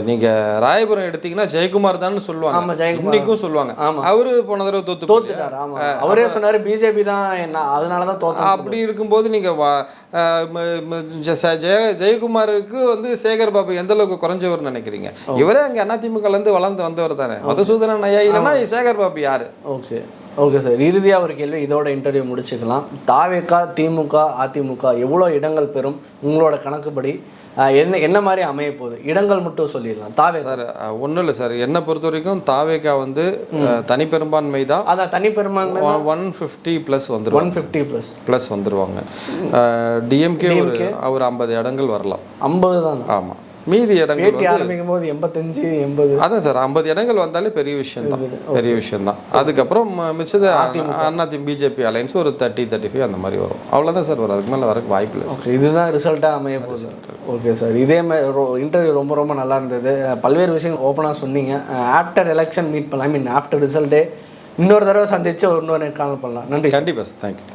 நீங்க ராயபுரம் எடுத்தீங்கன்னா ஜெயக்குமார் தான் சொல்லுவாங்க, இன்னைக்கும் சொல்லுவாங்க. அவரு போன தடவை தோத்துட்டாரு. அவரே சொன்னாரு பிஜேபி தான் என்ன, அதனாலதான் தோத்து. அப்படி இருக்கும்போது நீங்க ஜெயக்குமாருக்கு வந்து சேகர் பாபு எந்த அளவுக்கு குறைஞ்சவர்னு நினைக்கிறீங்க? இவரே அங்க அதிமுக இருந்து வளர்ந்து வந்தவர் தானே. மதுசூதனன் ஐயா இல்லைன்னா சேகர் பாபு யாரு? ஓகே சார், இறுதியாக ஒரு கேள்வி, இதோட இன்டர்வியூ முடிச்சுக்கலாம். தாவேகா, திமுக, அதிமுக எவ்வளோ இடங்கள் பெறும் உங்களோட கணக்குப்படி? என்ன மாதிரி அமைய போகுது? இடங்கள் மட்டும் சொல்லிடலாம். தாவே சார் ஒன்றும் இல்லை சார், என்னை பொறுத்த வரைக்கும் தாவேகா வந்து தனிப்பெரும்பான்மை தான். அதான் தனிப்பெரும்பான்மை 150+ வந்துருவாங்க. 150+ வந்துருவாங்க. டிஎம்கே ஒரு 50 இடங்கள் வரலாம். 50 தான்? ஆமாம். மீதி இடங்கள் ஆரம்பிக்கும் போது 85 80. அதான் சார், 50 இடங்கள் வந்தாலே பெரிய விஷயம் தான். அதுக்கப்புறம் மிச்சது அதிமுக பிஜேபி அலைன்ஸ் ஒரு 30-35 அந்த மாதிரி வரும். அவ்வளோதான் சார் வரும், அதுக்கு மேலே வரக்கு வாய்ப்பு இல்லை. ஓகே, இதுதான் ரிசல்ட்டாக அமைய போகுது. ஓகே சார், இதே மாதிரி இன்டர்வியூ ரொம்ப நல்லா இருந்தது. பல்வேறு விஷயங்கள் ஓப்பனாக சொன்னீங்க. ஆஃப்டர் எலெக்ஷன் மீட் பண்ணலாம், ஆஃப்டர் ரிசல்ட்டே இன்னொரு தடவை சந்திச்சு இன்னொரு கால் பண்ணலாம். நன்றி. கண்டிப்பாக சார், தேங்க்யூ.